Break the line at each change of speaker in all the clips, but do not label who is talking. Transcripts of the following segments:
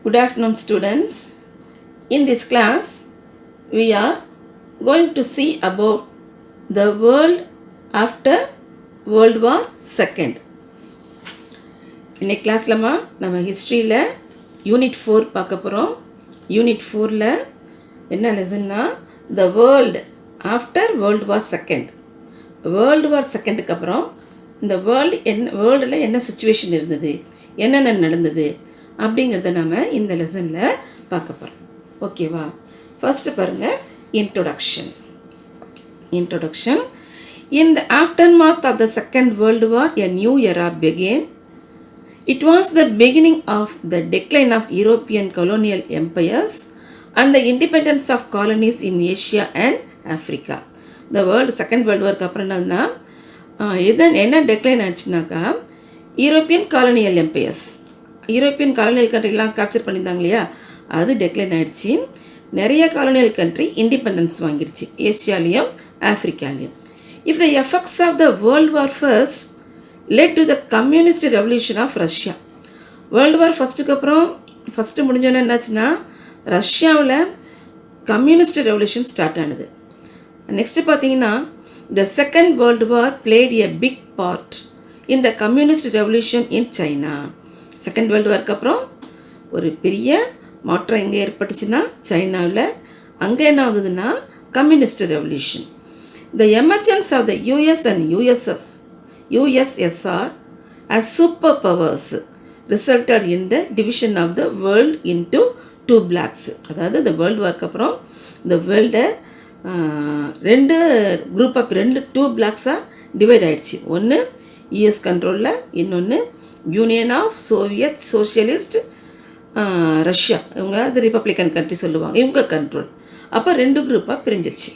Good afternoon, students. In this class, we are going to see about the world after World War II. இன்னைக்கு கிளாஸ்லமா நம்ம ஹிஸ்ட்ரியில் unit 4 பார்க்க போகிறோம். Unit 4ல் என்ன லெசன்னா the world after world war second. World war செகண்டுக்கு அப்புறம் இந்த வேர்ல்டில் என்ன சுச்சுவேஷன் இருந்தது, என்னென்ன நடந்தது அப்படிங்கிறத நாம் இந்த லெசனில் பார்க்க போகிறோம். ஓகேவா? ஃபஸ்ட்டு பாருங்கள், introduction. In the aftermath of the Second World War, a new era began. It was the beginning of the decline of European colonial empires and the independence of colonies in Asia and Africa. The world Second World War அப்புறம் என்ன decline ஆயிடுச்சுனாக்கா, European colonial empires, European colonial கண்ட்ரிலாம் capture பண்ணியிருந்தாங்க இல்லையா, அது decline ஆகிடுச்சு. நிறைய colonial country independence வாங்கிடுச்சு, ஏசியாலேயும் ஆஃப்ரிக்காலேயும். If the effects of the world war first led to the communist revolution of Russia. World war ஃபஸ்ட்டுக்கு அப்புறம் ஃபஸ்ட்டு முடிஞ்சோன்னே என்னாச்சுன்னா ரஷ்யாவில் கம்யூனிஸ்ட் ரெவல்யூஷன் ஸ்டார்ட் ஆனது. நெக்ஸ்ட்டு பார்த்தீங்கன்னா the Second World War played a big part in the communist revolution in China. Second world வார்க்கு அப்புறம் ஒரு பெரிய மாற்றம் எங்கே ஏற்பட்டுச்சுன்னா சைனாவில். அங்கே என்ன ஆகுதுன்னா communist revolution. The emergence of the US and USSR as superpowers resulted in the division of the world into two blocks. அதாவது இந்த வேர்ல்டு வார்க்கு அப்புறம் இந்த வேர்ல்டை ரெண்டு டூ பிளாக்ஸாக டிவைட் ஆகிடுச்சு. ஒன்று யூஎஸ் கண்ட்ரோலில், இன்னொன்று union of Soviet socialist Russia, இவங்க அது ரிப்பப்ளிகன் கண்ட்ரி சொல்லுவாங்க, இவங்க கண்ட்ரோல். அப்போ ரெண்டு குரூப்பாக பிரிஞ்சிருச்சு.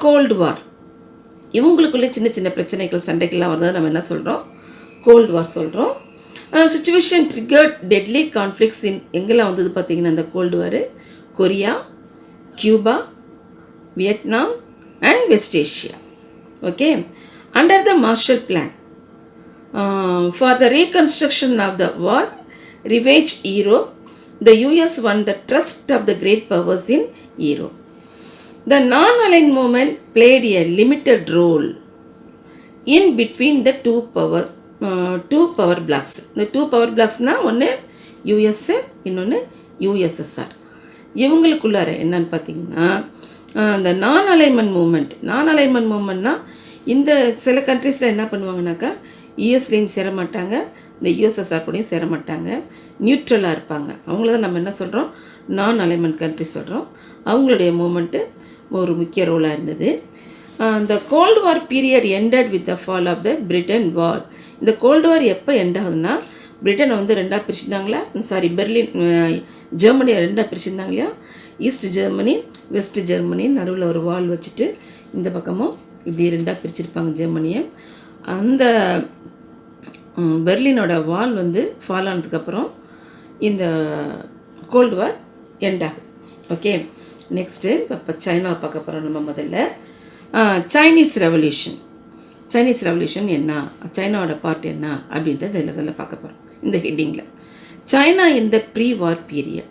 கோல்டு வார், இவங்களுக்குள்ளே சின்ன சின்ன பிரச்சனைகள் சண்டைகள்லாம் வருது, நம்ம என்ன சொல்கிறோம், கோல்டு வார் சொல்கிறோம். சுச்சுவேஷன் ட்ரிகர்ட் டெட்லி கான்ஃப்ளிக்ஸ் எங்கெல்லாம் வந்தது பார்த்திங்கன்னா இந்த cold war Korea, Cuba, Vietnam and West Asia. Okay, under the Marshall Plan for the reconstruction of the war ravaged Europe, the US won the trust of the great powers in Europe. The non-aligned movement played a limited role in between the two power blocks. The two power blocks na ஒன்று US, இன்னொன்று USSR. இவங்களுக்குள்ளார என்னன்னு பார்த்தீங்கன்னா இந்த நான் alignment மூமெண்ட்னா இந்த சில கண்ட்ரீஸில் என்ன பண்ணுவாங்கனாக்கா யூஎஸ்லேயும் சேர மாட்டாங்க, இந்த யூஎஸ்எஸ்ஆர் கூடயும் சேர மாட்டாங்க, நியூட்ரலாக இருப்பாங்க. அவங்கள தான் நம்ம என்ன சொல்கிறோம், நான் அலைன்மெண்ட் கண்ட்ரி சொல்கிறோம். அவங்களுடைய மூமெண்ட்டு ஒரு முக்கிய ரோலாக இருந்தது. இந்த cold war period ended with the fall of the Britain war. இந்த கோல்டு வார் எப்போ எண்ட் ஆகுதுன்னா, பிரிட்டனை ரெண்டாக பிரிச்சுருந்தாங்களா, ஜெர்மனியை ரெண்டாக பிரிச்சுருந்தாங்க இல்லையா, ஈஸ்ட் ஜெர்மனி வெஸ்ட் ஜெர்மனி, நடுவில் ஒரு வால் வச்சுட்டு இந்த பக்கமும் இப்படி ரெண்டாக பிரிச்சிருப்பாங்க ஜெர்மனியை. அந்த பெர்லினோட வால் ஃபால் ஆனதுக்கப்புறம் இந்த கோல்டு வார் எண்ட் ஆகுது. ஓகே, நெக்ஸ்ட்டு இப்போ சைனாவை பார்க்க போகிறோம் நம்ம. முதல்ல சைனீஸ் ரெவல்யூஷன் என்ன, சைனாவோட பார்ட் என்ன அப்படின்றத இதில் சொல்ல பார்க்க போகிறோம் இந்த ஹெட்டிங்கில். China in the pre war period.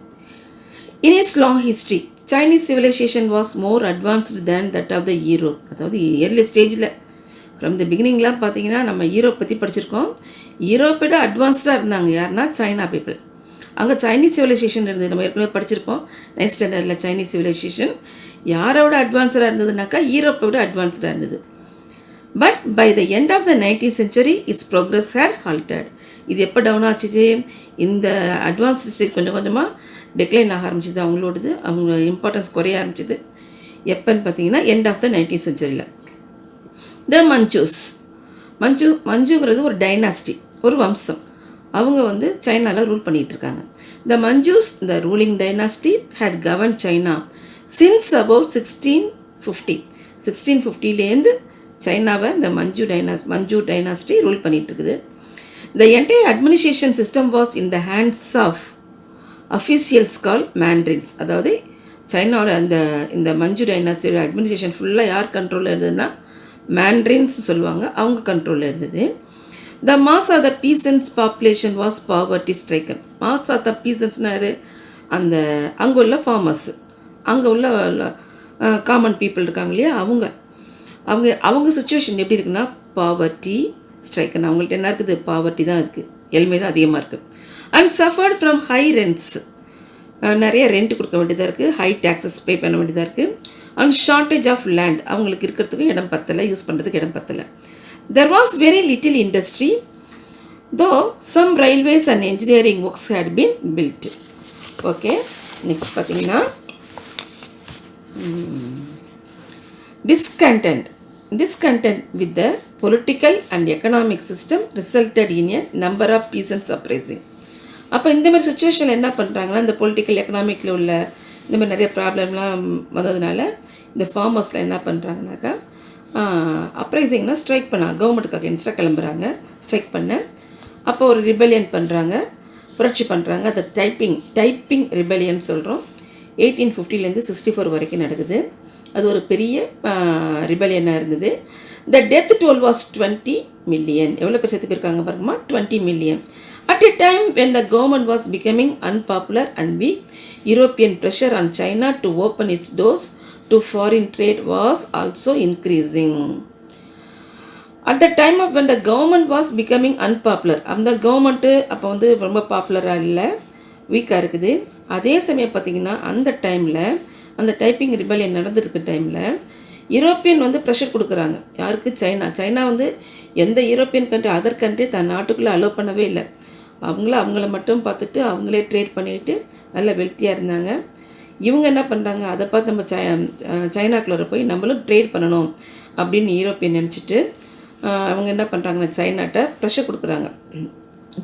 In its long history, Chinese civilization was more advanced than that of the Europe. அதாவது early ஸ்டேஜில் ஃப்ரம் த பிகினிங்லாம் பார்த்தீங்கன்னா நம்ம யூரோப் பற்றி படிச்சிருக்கோம். யூரோப்போட அட்வான்ஸ்டாக இருந்தாங்க யாருன்னா சைனா பீப்புள். அங்கே சைனீஸ் சிவிலைசேஷன் இருந்தது, நம்ம ஏற்கனவே படிச்சிருப்போம் நெக்ஸ்ட் ஸ்டாண்டர்டில். சைனீஸ் சிவிலைசேஷன் யாரோட அட்வான்ஸ்டாக இருந்ததுனாக்கா யூரோப்போட அட்வான்ஸ்டாக இருந்தது. But by the end of the 19th century its progress had halted. இது எப்போ டவுன் ஆச்சு, இந்த அட்வான்ஸ் ஸ்டேஜ் கொஞ்சம் கொஞ்சமாக டெக்ளைன் ஆக ஆரம்பிச்சிது, அவங்களோடது அவங்க இம்பார்ட்டன்ஸ் குறைய ஆரம்பிச்சிது. எப்போன்னு பார்த்தீங்கன்னா end of the 19th century. The மஞ்சுங்கிறது ஒரு டைனாஸ்டி, ஒரு வம்சம். அவங்க சைனாவில் ரூல் பண்ணிகிட்ருக்காங்க. The Manchus, the ruling dynasty had govern China since about 1650லேருந்து சைனாவை இந்த மஞ்சு டைனாஸ்டி ரூல் பண்ணிகிட்ருக்குது. The entire administration system was in the hands of officials call mandarins. அதாவது சைனாவோட இந்த மஞ்சு டைனாஸ்டியோட அட்மினிஸ்ட்ரேஷன் ஃபுல்லாக யார் கண்ட்ரோலில் இருந்ததுன்னா மேண்ட்ரின்ஸ் சொல்லுவாங்க, அவங்க கண்ட்ரோலில் இருந்தது. The mass of the peasants population was poverty stricken. Mass of the பீசன்ஸ்னாரு அந்த அங்கே உள்ள ஃபார்மர்ஸ், அங்கே உள்ள காமன் பீப்புள் இருக்காங்க இல்லையா, அவங்க அவங்க அவங்க சுச்சுவேஷன் எப்படி இருக்குன்னா பாவர்ட்டி ஸ்ட்ரைக்கன். அவங்கள்ட்ட என்ன இருக்குது, பாவர்ட்டி தான் இருக்குது, எளிமை தான் அதிகமாக இருக்குது. அண்ட் சஃபர்ட் ஃப்ரம் ஹை ரெண்ட்ஸ், நிறைய ரெண்ட் கொடுக்க வேண்டியதாக இருக்குது, ஹை டேக்ஸஸ் பே பண்ண வேண்டியதாக இருக்குது. அண்ட் ஷார்ட்டேஜ் ஆஃப் லேண்ட், அவங்களுக்கு இருக்கிறதுக்கு இடம் பத்தலை, யூஸ் பண்ணுறதுக்கு இடம் பத்தலை. There was very little industry, though some railways and engineering works had been built. Okay, next பார்த்தீங்கன்னா discontent with the political and economic system resulted in a number of peasants uprising. அப்போ இந்த மாதிரி சுச்சுவேஷனில் என்ன பண்ணுறாங்கன்னா, இந்த பொலிட்டிக்கல் எக்கனாமிக்கில் உள்ள இந்த மாதிரி நிறைய ப்ராப்ளம்லாம் வந்ததுனால இந்த ஃபார்மர்ஸில் என்ன பண்ணுறாங்கனாக்கா அப்ரைசிங்னா ஸ்ட்ரைக் பண்ணாங்க, கவர்மெண்ட்டுக்கு அகேன்ஸ்டாக கிளம்புறாங்க, ஸ்ட்ரைக் பண்ண. அப்போ ஒரு ரிபெலியன் பண்ணுறாங்க, புரட்சி பண்ணுறாங்க. அதை டைப்பிங் ரிபெலியன் சொல்கிறோம். 1850 64 வரைக்கும் நடக்குது. அது ஒரு பெரிய ரிபெலியனாக இருந்தது. The death toll was 20 million. எவ்வளோ பேர் செத்து போயிருக்காங்க பாருங்கம்மா, 20 million. At a time when the government was becoming unpopular and weak, European pressure on China to open its doors to foreign trade was also increasing. At the time of when the government was becoming unpopular, அந்த government அப்போ வந்து ரொம்ப பாப்புலராக இல்லை, வீக்காக இருக்குது. அதே சமயம் பார்த்திங்கன்னா அந்த டைமில், அந்த டைப்பிங் ரிபெலியன் நடந்துருக்க டைமில் யூரோப்பியன் வந்து ப்ரெஷர் கொடுக்குறாங்க. யாருக்கு? சைனா வந்து எந்த யூரோப்பியன் கண்ட்ரி, அதர் கண்ட்ரி தன் நாட்டுக்குள்ளே அலோவ் பண்ணவே இல்லை. அவங்கள மட்டும் பார்த்துட்டு அவங்களே ட்ரேட் பண்ணிட்டு நல்ல வெல்த்தியாக இருந்தாங்க. இவங்க என்ன பண்ணுறாங்க, அதை பார்த்து நம்ம சைனாக்குள்ளே போய் நம்மளும் ட்ரேட் பண்ணணும் அப்படின்னு யூரோப்பியன் நினச்சிட்டு அவங்க என்ன பண்ணுறாங்கன்னா சைனாட்ட ப்ரெஷர் கொடுக்குறாங்க,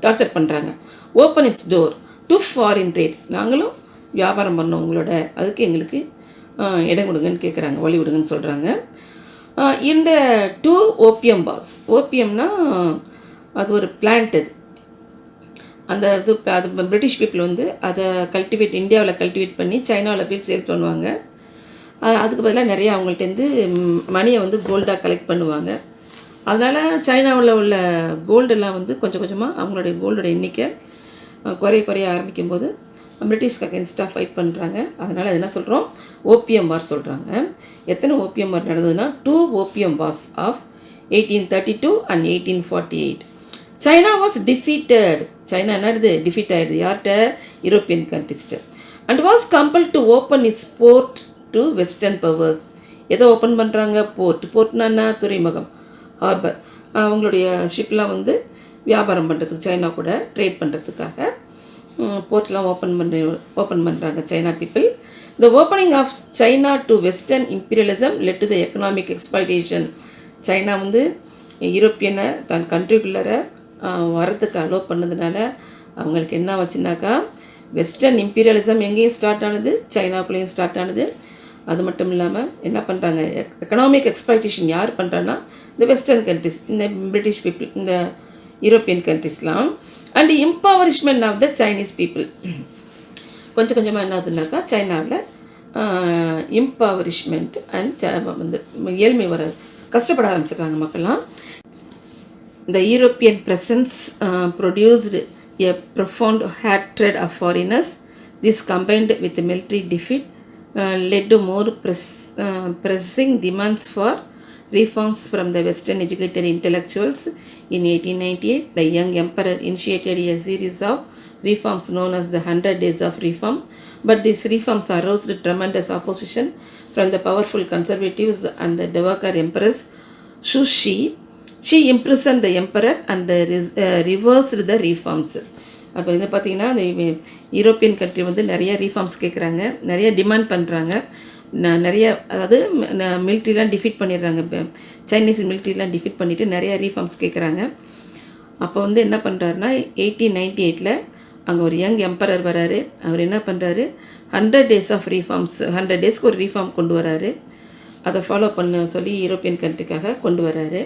டார்ச்சர் பண்ணுறாங்க. Open it's door to foreign trade, நாங்களும் வியாபாரம் பண்ணோம் உங்களோட, அதுக்கு எங்களுக்கு இடம் கொடுங்கன்னு கேட்குறாங்க, வழி விடுங்கன்னு சொல்கிறாங்க. இந்த 2 ஓபியம் பாஸ், ஓபியம்னா அது ஒரு பிளான்ட், அது பிரிட்டிஷ் பீப்புள் வந்து அதை இந்தியாவில் கல்டிவேட் பண்ணி சைனாவில் போய் சேல் பண்ணுவாங்க. அதுக்கு பதிலாக நிறைய அவங்கள்ட்டேருந்து மணியை வந்து கோல்டாக கலெக்ட் பண்ணுவாங்க. அதனால் சைனாவில் உள்ள கோல்டெல்லாம் வந்து கொஞ்சம் கொஞ்சமாக அவங்களுடைய கோல்டோட எண்ணிக்கை குறைய ஆரம்பிக்கும் போது பிரிட்டிஷ்க்கு அகேன்ஸ்டாக ஃபைட் பண்ணுறாங்க. அதனால் அது என்ன சொல்கிறோம், ஓபியம் வார் சொல்கிறாங்க. எத்தனை ஓபியம் வார் நடந்ததுன்னா 2 opium wars of 1832 and 1848. China was defeated. China என்னது, டிஃபீட் ஆகிடுது. யார்கிட்ட? யூரோப்பியன் கண்ட்ரிஸ்ட்டு. And was compel to open is port to western powers. எதை ஓப்பன் பண்ணுறாங்க? போர்ட்னா என்ன? துறைமுகம், ஹார்பர். அவங்களுடைய ஷிப்லாம் வந்து வியாபாரம் பண்ணுறதுக்கு, சைனா கூட ட்ரேட் பண்ணுறதுக்காக போர்ட்லாம் ஓப்பன் பண்ணுறாங்க China people. The opening of China to western imperialism led to the economic exploitation. China வந்து யூரோப்பியனை தன் கண்ட்ரிக்குள்ளார வரத்துக்கு அலோவ் பண்ணதுனால அவங்களுக்கு என்ன வச்சுனாக்கா, வெஸ்டர்ன் இம்பீரியலிசம் எங்கேயும் ஸ்டார்ட் ஆனது, சைனாக்குள்ளேயும் ஸ்டார்ட் ஆனது. அது மட்டும் இல்லாமல் என்ன பண்ணுறாங்க, எக்கனாமிக் எக்ஸ்ப்ளாய்டேஷன் யார் பண்ணுறான்னா இந்த வெஸ்டர்ன் கண்ட்ரிஸ், இந்த பிரிட்டிஷ் பீப்புள், இந்த யூரோப்பியன் கண்ட்ரிஸ்லாம். And impoverishment of the Chinese people. கொஞ்சம் கொஞ்சமாக என்ன ஆகுதுனாக்கா சைனாவில் இம்பவரிஷ்மெண்ட் அண்ட் வந்து ஏழ்மை வர கஷ்டப்பட ஆரம்பிச்சிடுறாங்க மக்கள்லாம். The European presence produced a profound hatred of foreigners. This combined with military defeat led to more pressing demands for reforms from the Western educated intellectuals. In 1898, the young emperor initiated a series of reforms known as the 100 Days of Reform. But these reforms aroused tremendous opposition from the powerful conservatives and the Devakar Empress Shushi. She imprisoned the emperor and reversed the reforms. அப்போ இதை பார்த்திங்கன்னா இந்த European country வந்து நிறைய reforms கேட்குறாங்க, நிறைய demand பண்ணுறாங்க. நிறைய, அதாவது மிலிட்ரிலாம் டிஃபீட் பண்ணிடுறாங்க, சைனீஸ் மிலிட்ரிலாம் டிஃபீட் பண்ணிவிட்டு நிறைய ரீஃபார்ம்ஸ் கேட்குறாங்க. அப்போ வந்து என்ன பண்ணுறாருனா 1898 அங்கே ஒரு யங் எம்பரர் வராரு. அவர் என்ன பண்ணுறாரு, 100 Days ஆஃப் ரீஃபார்ம்ஸ், 100 டேஸ்க்கு ஒரு ரீஃபார்ம் கொண்டு வராரு. அதை ஃபாலோ பண்ண சொல்லி யூரோப்பியன் கண்ட்ரிக்காக கொண்டு வராரு.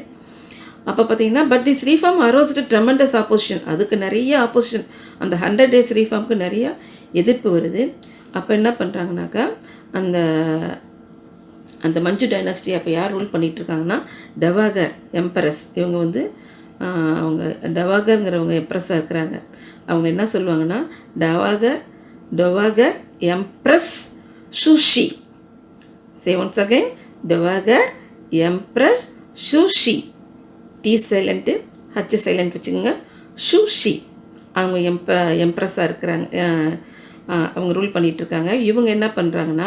அப்போ பார்த்தீங்கன்னா but this reform aroused tremendous opposition. அதுக்கு நிறைய ஆப்போசிஷன், அந்த 100 Days ரீஃபார்முக்கு நிறைய எதிர்ப்பு வருது. அப்போ என்ன பண்ணுறாங்கனாக்கா, அந்த மஞ்சு டைனஸ்டி அப்போ யார் ரூல் பண்ணிகிட்ருக்காங்கன்னா டெவாகர் எம்பரஸ். இவங்க வந்து அவங்க டவாகருங்கிறவங்க எம்ப்ரஸாக இருக்கிறாங்க. அவங்க என்ன சொல்லுவாங்கன்னா, டவாகர் எம்ப்ரஸ் ஷூஷி. சே once again, டவாகர் embrace ஷூஷி. D silent, H silent வச்சுக்கோங்க. ஷூஷி அவங்க எம்ப்ரஸாக இருக்கிறாங்க. அவங்க ரூல் பண்ணிகிட்ருக்காங்க. இவங்க என்ன பண்ணுறாங்கன்னா,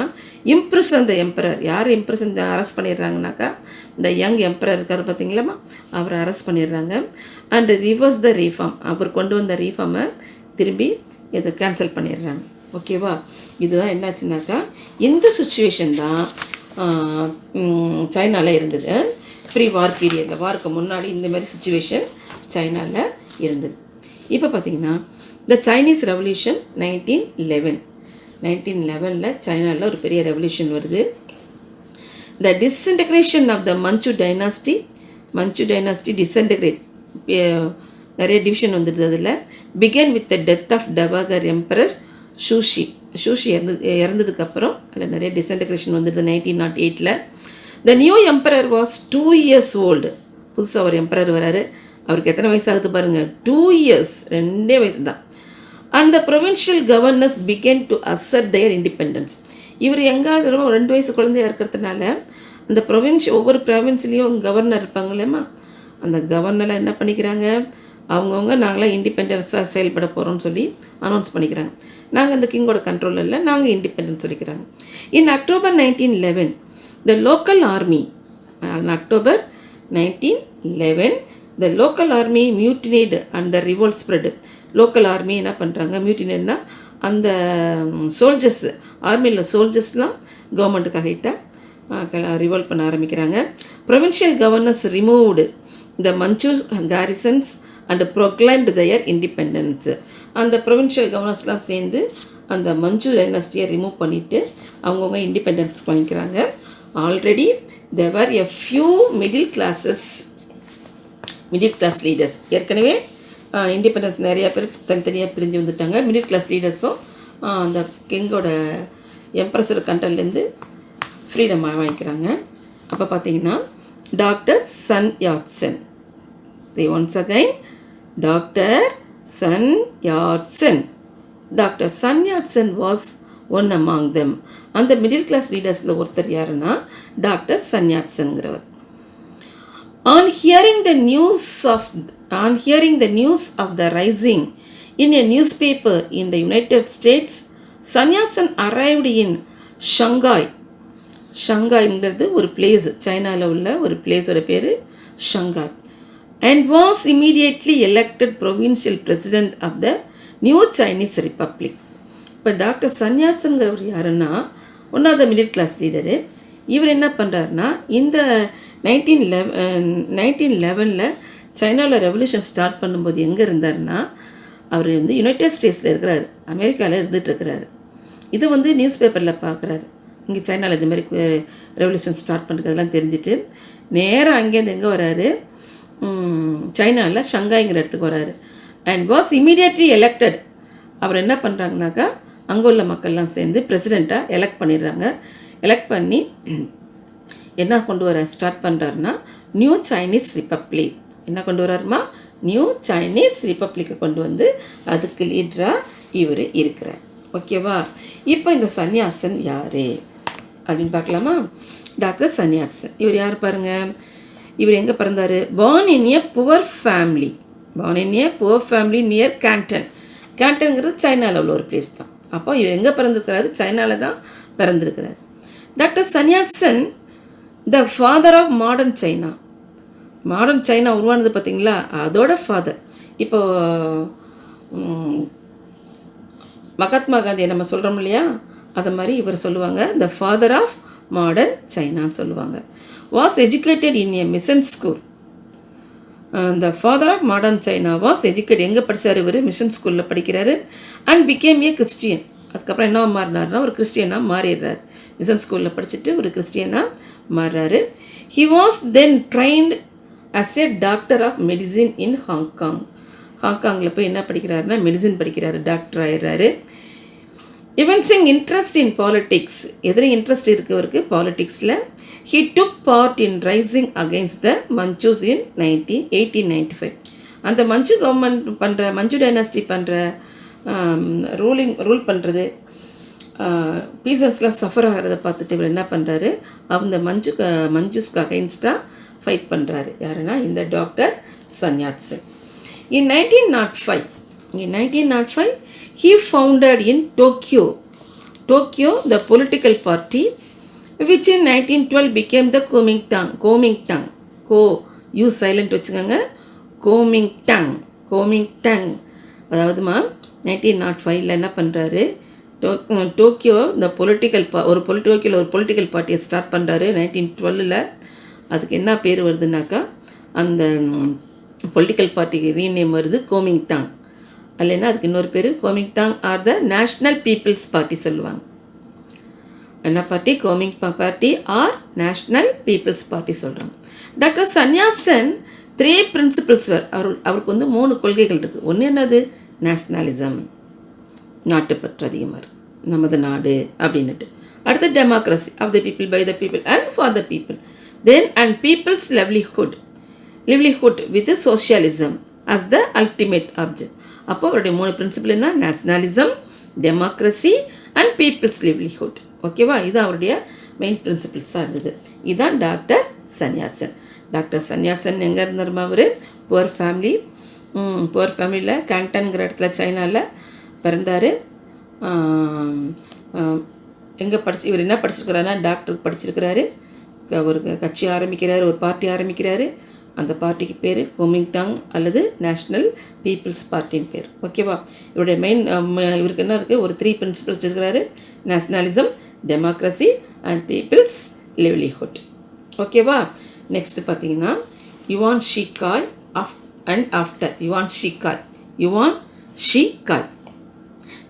இம்ப்ரெஸ் அந்த எம்பரர். யார் இம்ப்ரெஸ் அரெஸ்ட் பண்ணிடுறாங்கனாக்கா, இந்த யங் எம்பரர் இருக்கார் பார்த்தீங்களாம்மா, அவரை அரெஸ்ட் பண்ணிடுறாங்க. And reverse the reform. அவர் கொண்டு வந்த ரீஃபார்மை திரும்பி இதை கேன்சல் பண்ணிடுறாங்க. ஓகேவா? இதுதான் என்னாச்சுனாக்கா, இந்த சுச்சுவேஷன் தான் சைனாவில் இருந்தது. ப்ரீ வார் பீரியடில், வாருக்கு முன்னாடி இந்த மாதிரி சுச்சுவேஷன் சைனாவில் இருந்தது. இப்போ பார்த்திங்கன்னா, த சைனீஸ் ரெவல்யூஷன் 1911 சைனாவில் ஒரு பெரிய ரெவல்யூஷன் வருது. The disintegration of the Manchu dynasty disintegrate, நிறைய டிவிஷன் வந்துடுது. அதில் began with the death of dowager emperor ஷூஷி இறந்ததுக்கப்புறம் அதில் நிறைய டிஸ்இன்டகிரேஷன் வந்துடுது 1908. The new emperor was 2 years old. புதுசாக ஒரு எம்பரர் வராரு. அவருக்கு எத்தனை வயசு ஆகுது பாருங்கள், 2 years, 2 வயசு தான். And the provincial governors began to assert their independence. இவர் எங்காவது 2 வயசு குழந்தையாக இருக்கிறதுனால அந்த ஒவ்வொரு ப்ராவின்ஸ்லேயும் கவர்னர் இருப்பாங்க இல்லையம்மா, அந்த கவர்னரை என்ன பண்ணிக்கிறாங்க, அவங்கவுங்க நாங்களாம் இண்டிபெண்டன்ஸாக செயல்பட போகிறோம்னு சொல்லி அனௌன்ஸ் பண்ணிக்கிறாங்க. நாங்கள் அந்த கிங்கோட கண்ட்ரோலில் இல்லை, நாங்கள் இண்டிபெண்டன்ஸ் சொல்லிக்கிறாங்க. In October 1911 the local army, October 1911 the local army mutinied and the revolt spread. Local army என்ன பண்ணுறாங்க, மியூட்டினேட்னா அந்த சோல்ஜர்ஸ், ஆர்மியில் சோல்ஜர்ஸ்லாம் கவர்மெண்ட்டுக்கு அகைட்டாக ரிவோல்ட் பண்ண ஆரம்பிக்கிறாங்க. Provincial governors removed the Manchu garrisons and proclaimed their independence. அந்த ப்ரொவின்ஷியல் கவர்னர்ஸ்லாம் சேர்ந்து அந்த மஞ்சு டைனஸ்டியை ரிமூவ் பண்ணிவிட்டு அவங்கவுங்க இண்டிபெண்டன்ஸ் பண்ணிக்கிறாங்க. Already there a few middle class leaders. ஏற்கனவே இண்டிபெண்டன்ஸ் நிறையா பேர் தனித்தனியாக பிரிஞ்சு வந்துட்டாங்க. மிடில் கிளாஸ் லீடர்ஸும் அந்த கிங்கோட எம்ப்ரஸோட கண்ட்ரோல்லேருந்து ஃப்ரீடம் வாங்கிக்கிறாங்க. அப்போ பார்த்தீங்கன்னா doctor Sun Yatsen, say once again, doctor Sun Yatsen was one among them. அந்த மிடில் கிளாஸ் லீடர்ஸில் ஒருத்தர் யாருன்னா டாக்டர் சன் யாட்சன்கிறவர். On hearing the news of the rising in a newspaper in the United States, Sun Yat-sen arrived in Shanghai. ஷங்காய்ங்கிறது ஒரு place, சைனாவில் உள்ள ஒரு பிளேஸோட பேர் Shanghai. And was immediately elected provincial president of the new Chinese Republic. இப்போ doctor Sun யாட்சன்கிறவர் யாருன்னா one of the middle class leader. இவர் என்ன பண்ணுறாருன்னா, இந்த 1911 சைனாவில் ரெவல்யூஷன் ஸ்டார்ட் பண்ணும்போது எங்கே இருந்தாருன்னா, அவர் யுனைடெட் ஸ்டேட்ஸில் இருக்கிறாரு, அமெரிக்காவில் இருந்துகிட்ருக்கிறாரு. இதை நியூஸ் பேப்பரில் பார்க்குறாரு. இங்கே சைனாவில் இந்த மாதிரி ரெவல்யூஷன் ஸ்டார்ட் பண்ணுறதுலாம் தெரிஞ்சுட்டு நேராக அங்கேருந்து எங்கே வராரு, சைனாவில் ஷங்காய்ங்கிற இடத்துக்கு வராரு. And was immediately elected. அவர் என்ன பண்ணுறாங்கனாக்கா, அங்கே உள்ள மக்கள்லாம் சேர்ந்து பிரசிடெண்ட்டாக எலெக்ட் பண்ணிடுறாங்க. எலெக்ட் பண்ணி என்ன கொண்டு வர ஸ்டார்ட் பண்ணுறாருன்னா, நியூ சைனீஸ் ரிப்பப்ளிக். என்ன கொண்டு வராருமா, நியூ சைனீஸ் ரிப்பப்ளிக்கை கொண்டு வந்து அதுக்கு லீடராக இவர் இருக்கிறார். ஓகேவா? இப்போ இந்த சன் யாட்சன் யார் அப்படின்னு பார்க்கலாமா? டாக்டர் சன் யாட்சன் இவர் யார் பாருங்கள். இவர் எங்கே பிறந்தார்? born in a poor family near Canton. கேண்டன்கிறது சைனாவில் உள்ள ஒரு பிளேஸ் தான். அப்போ இவர் எங்கே பிறந்திருக்கிறாரு? சைனாவில் தான் பிறந்திருக்கிறார். Doctor Sun Yatsen the father of modern China. Modern China உருவானது பார்த்திங்களா, அதோட ஃபாதர். இப்போது மகாத்மா காந்தியை நம்ம சொல்கிறோம் இல்லையா, அதை மாதிரி இவர் சொல்லுவாங்க த ஃபாதர் ஆஃப் மாடர்ன் சைனான்னு சொல்லுவாங்க. Was educated in a mission school. The father of modern China was educate. எங்கே படித்தார் இவர்? மிஷன் ஸ்கூலில் படிக்கிறாரு. And became a Christian. அதுக்கப்புறம் என்ன மாறினார்னா, ஒரு கிறிஸ்டியனாக மாறிடுறார். மிஷன் ஸ்கூலில் படிச்சுட்டு ஒரு கிறிஸ்டியனாக மாறுறாரு. He was then trained as a doctor of medicine in Hong Kong. ஹாங்காங்கில் போய் என்ன படிக்கிறாருன்னா மெடிசின் படிக்கிறாரு, டாக்டர் ஆயிடுறாரு. Evincing interest in politics, எதில் இன்ட்ரெஸ்ட் இருக்கவருக்கு பாலிட்டிக்ஸில். He took part in rising against the Manchus in 1895. அந்த மஞ்சு கவர்மெண்ட் பண்ணுற மஞ்சு டைனாஸ்டி பண்ணுற ரூல் பண்ணுறது, பீசன்ஸ்லாம் சஃபர் ஆகிறத பார்த்துட்டு இவர் என்ன பண்ணுறாரு, அந்த மஞ்சுஸ்க்கு அகைன்ஸ்டாக ஃபைட் பண்ணுறாரு. யாருன்னா இந்த doctor Sun Yat-sen. In 1905, he founded in Tokyo the political party which in 1912 became the Kuomintang. You silent வச்சுக்கோங்க. கோமிங்டாங். அதாவதுமா 1905 என்ன பண்ணுறாரு, டோக்கியோ இந்த டோக்கியோவில் ஒரு பொலிட்டிக்கல் பார்ட்டியை ஸ்டார்ட் பண்ணுறாரு 1912. அதுக்கு என்ன பேர் வருதுனாக்கா, அந்த பொலிட்டிக்கல் பார்ட்டிக்கு ரீநேம் வருது கோமிங்டாங். இல்லைன்னா அதுக்கு இன்னொரு பேர் Kuomintang or the national people's party சொல்லுவாங்க. என்ன party? Kuomintang party or national people's party சொல்கிறாங்க. டாக்டர் சன்யாசன் 3 பிரின்சிபிள்ஸ் அவருக்கு வந்து 3 கொள்கைகள் இருக்குது. ஒன்று என்னது? நேஷ்னலிசம், நாட்டுப்பற்று அதிகமாக இருக்குது, நமது நாடு அப்படின்னுட்டு. அடுத்து democracy, of the people, by the people and for the people. Then and people's livelihood with socialism as the ultimate object. அப்போ அவருடைய 3 பிரின்சிபிள் என்ன? Nationalism, democracy and people's livelihood. ஓகேவா? இது அவருடைய மெயின் பிரின்சிபிள்ஸாக இருந்தது. இதுதான் டாக்டர் சன்யாசன். டாக்டர் சன்யாசன் எங்கே இருந்தாருமா? அவர் புவர் ஃபேமிலியில் கேண்டன்கிற இடத்துல சைனாவில் பிறந்தார். எங்கே இவர் என்ன படிச்சிருக்கிறாருன்னா டாக்டருக்கு படிச்சிருக்கிறாரு. ஒரு கட்சி ஆரம்பிக்கிறாரு, ஒரு பார்ட்டி ஆரம்பிக்கிறாரு. அந்த பார்ட்டிக்கு பேர் கோமிங்டாங் அல்லது நேஷ்னல் பீப்புள்ஸ் பார்ட்டின்னு பேர். ஓகேவா? இவருடைய இவருக்கு என்ன இருக்குது? ஒரு 3 பிரின்சிபல்ஸ் வச்சுருக்கிறாரு. Nationalism, democracy and people's livelihood. ஓகேவா? நெக்ஸ்ட்டு பார்த்தீங்கன்னா Yuan Shikai and after Yuan Shikai.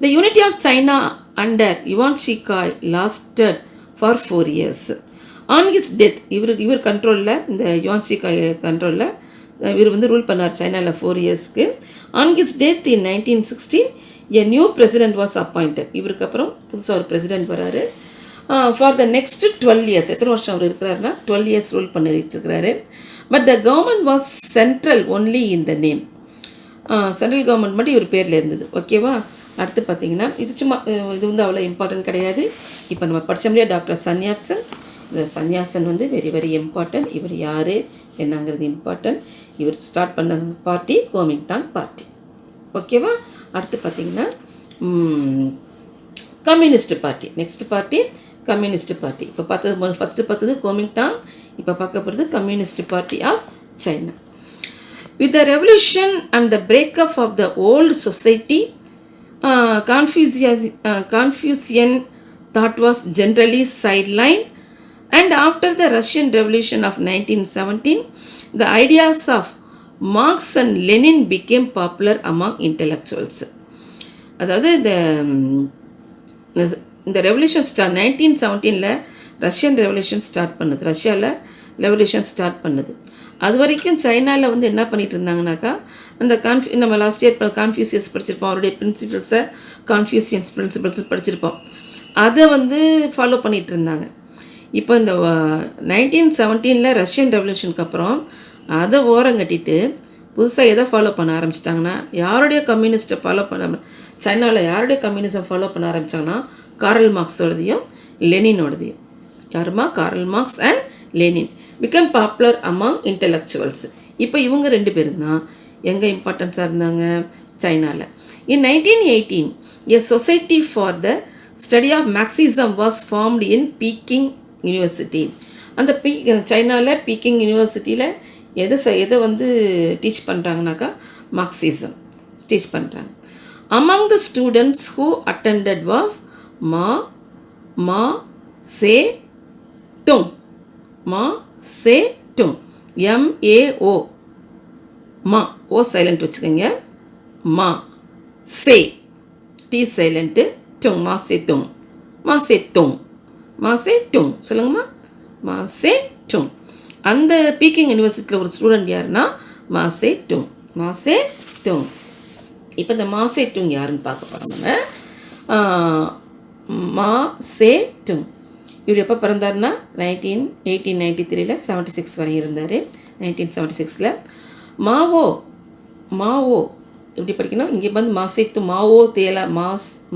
The unity of China under Yuan Shikai lasted for 4 years. On his death, இவர் கண்ட்ரோலில், இந்த யுவான் ஷிகாய் கண்ட்ரோலில் இவர் வந்து ரூல் பண்ணார் சைனாவில் 4 இயர்ஸ்க்கு. On his death in 1916, a new president was appointed. இவருக்கு அப்புறம் புதுசாக ஒரு பிரசிடென்ட் வராரு. ஃபார் த நெக்ஸ்ட் 12 years, எத்தனை வருஷம் அவர் இருக்கிறாருன்னா 12 years ரூல் பண்ணிட்டு இருக்கிறாரு. But the government was central only in the name. Central government மட்டும் இவர் பேரில் இருந்தது. ஓகேவா? அடுத்து பார்த்தீங்கன்னா இது சும்மா இது வந்து அவ்வளோ இம்பார்ட்டன்ட் கிடையாது. இப்போ நம்ம படித்த முடியாது டாக்டர் சன்யாசன். இந்த சன்யாசன் வந்து வெரி வெரி இம்பார்ட்டன்ட். இவர் யார் என்னங்கிறது இம்பார்ட்டன்ட். இவர் ஸ்டார்ட் பண்ண பார்ட்டி கோமிங்டாங் பார்ட்டி. ஓகேவா? அடுத்து பார்த்தீங்கன்னா communist party. Next party communist party. இப்போ ஃபஸ்ட்டு பார்த்தது கோமிங்டாங், இப்போ பார்க்க போகிறது communist party of China. With the revolution and the breakup of the old society, Confucian thought was generally sidelined, and after the Russian Revolution of 1917, the ideas of Marx and Lenin became popular among intellectuals. அதாவது இந்த revolution 1917 Russian revolution start பண்ணுது. ரஷ்யாவில் revolution start பண்ணுது. அது வரைக்கும் சைனாவில் வந்து என்ன பண்ணிகிட்டு இருந்தாங்கனாக்கா, அந்த நம்ம லாஸ்ட் இயர் கான்ஃபியூசியஸ் படிச்சிருப்போம். அவருடைய பிரின்சிபிள்ஸை கான்ஃபியூசியன்ஸ் பிரின்சிபிள்ஸ் படிச்சிருப்போம். அதை வந்து ஃபாலோ பண்ணிகிட்டு இருந்தாங்க. இப்போ இந்த 1917 ரஷ்யன் ரெவல்யூஷனுக்கு அப்புறம் அதை ஓரங்கட்டிட்டு புதுசாக எதை ஃபாலோ பண்ண ஆரம்பிச்சிட்டாங்கன்னா, யாருடைய கம்யூனிஸ்ட்டை ஃபாலோ பண்ண சைனாவில் யாருடைய கம்யூனிசம் ஃபாலோ பண்ண ஆரம்பித்தாங்கன்னா கார்ல் மார்க்ஸோடதையும் லெனினோடதையும். யாருமா? Karl Marx and Lenin became popular among intellectuals. இப்போ இவங்க 2 பேரும் தான் எங்கே இம்பார்ட்டன்ஸாக இருந்தாங்க? சைனாவில். In 1918 a society for the study of Marxism was formed in Peking university. அந்த சைனாவில் பீக்கிங் யூனிவர்சிட்டியில் எதை வந்து டீச் பண்ணுறாங்கனாக்கா மார்க்சிசம் டீச் பண்ணுறாங்க. Among the students who attended was Ma Se-tung. M-A-O. Ma. O silent வச்சுக்கோங்க. Ma. Se. T silent. Tung. Ma Se-tung. Ma Se-tung. Ma Se-tung. சொல்லுங்கம்மா. Ma Se-tung. அந்த பீக்கிங் யூனிவர்சிட்டியில் ஒரு ஸ்டூடெண்ட் யாருன்னா மா சே-tung. இப்போ இந்த மா சே-tung யாருன்னு பார்க்க போகிறோம் நம்ம. மா சே துங். இவர் எப்போ பிறந்தார்னா 1893 76 வரை இருந்தார். 1976 மாவோ மாவோ எப்படி படிக்கணும், இங்கே வந்து மா சேத்துங் மாவோ தேலா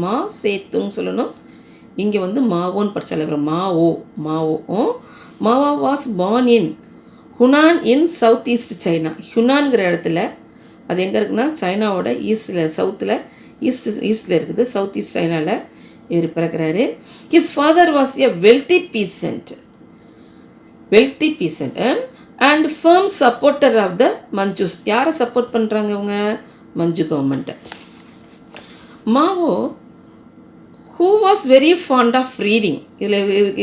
மா சேத்துங் சொல்லணும், இங்கே வந்து மாவோன்னு படித்தாலே அப்புறம் Mao was born in Hunan in south east China. ஹுனான்கிற இடத்துல, அது எங்கே இருக்குன்னா சைனாவோட சவுத்தில் ஈஸ்டில் இருக்குது, சவுத் ஈஸ்ட் சைனாவில் இவர் பிறக்கிறாரு. His father was a wealthy peasant and firm supporter of the Manchus. யாரை சப்போர்ட் பண்ணுறாங்க அவங்க? மஞ்சு கவர்மெண்ட்டை. Mao who was very fond of reading.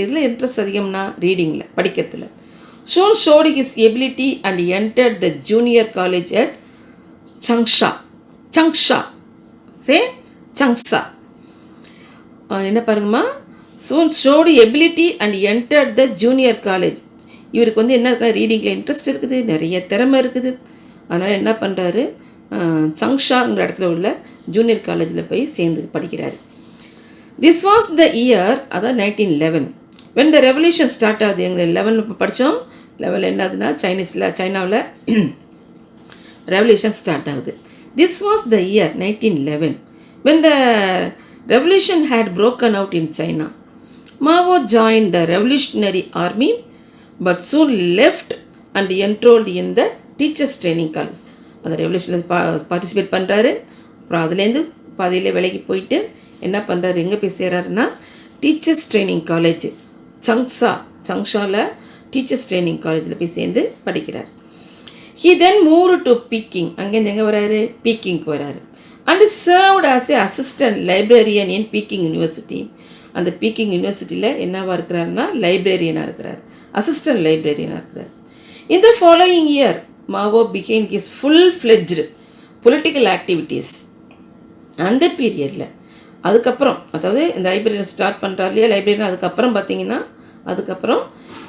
இதில் இன்ட்ரெஸ்ட் அதிகம்னா ரீடிங்கில், படிக்கிறதுல. soon showed his ability and entered the junior college at Changsha. என்ன பாருங்கம்மா, soon showed ability and entered the junior college. இவருக்கு வந்து என்ன இருக்கா, ரீடிங்கில் இன்ட்ரெஸ்ட் இருக்குது, நிறைய திறமை இருக்குது. அதனால் என்ன பண்ணுறாரு, சங்ஷாங்கிற இடத்துல உள்ள ஜூனியர் காலேஜில் போய் சேர்ந்து படிக்கிறாரு. திஸ் வாஸ் த இயர், அதான் 1911 when the revolution ஸ்டார்ட் ஆகுது. எங்கள் 11 படித்தோம். 11 என்னதுன்னா சைனாவில் ரெவல்யூஷன் ஸ்டார்ட் ஆகுது. This was the year 1911 when the revolution had broken out in China. Mao joined the revolutionary army but soon left and enrolled in the teachers training college. அந்த ரெவல்யூஷனில் participate பண்ணுறாரு. அப்புறம் அதுலேருந்து பாதியிலே வேலைக்கு போயிட்டு என்ன பண்ணுறாரு, எங்கே போய் சேர்றாருன்னா டீச்சர்ஸ் ட்ரைனிங் காலேஜ் சங்ஷாவில் டீச்சர்ஸ் ட்ரைனிங் காலேஜில் போய் சேர்ந்து படிக்கிறார். He then move to Peking. அங்கேருந்து எங்கே வராரு, பீக்கிங்க்கு வராரு. And served as a assistant librarian in Peking university. அந்த பீக்கிங் யூனிவர்சிட்டியில் என்னவாக இருக்கிறாருன்னா லைப்ரரியனாக இருக்கிறார், அசிஸ்டன்ட் லைப்ரரியனாக இருக்கிறார். இந்த following year Mao became his full-fledged political activities. அந்த பீரியடில் அதுக்கப்புறம், அதாவது இந்த லைப்ரரியன் ஸ்டார்ட் பண்ணுறாரு இல்லையா, லைப்ரரியன் அதுக்கப்புறம் பார்த்தீங்கன்னா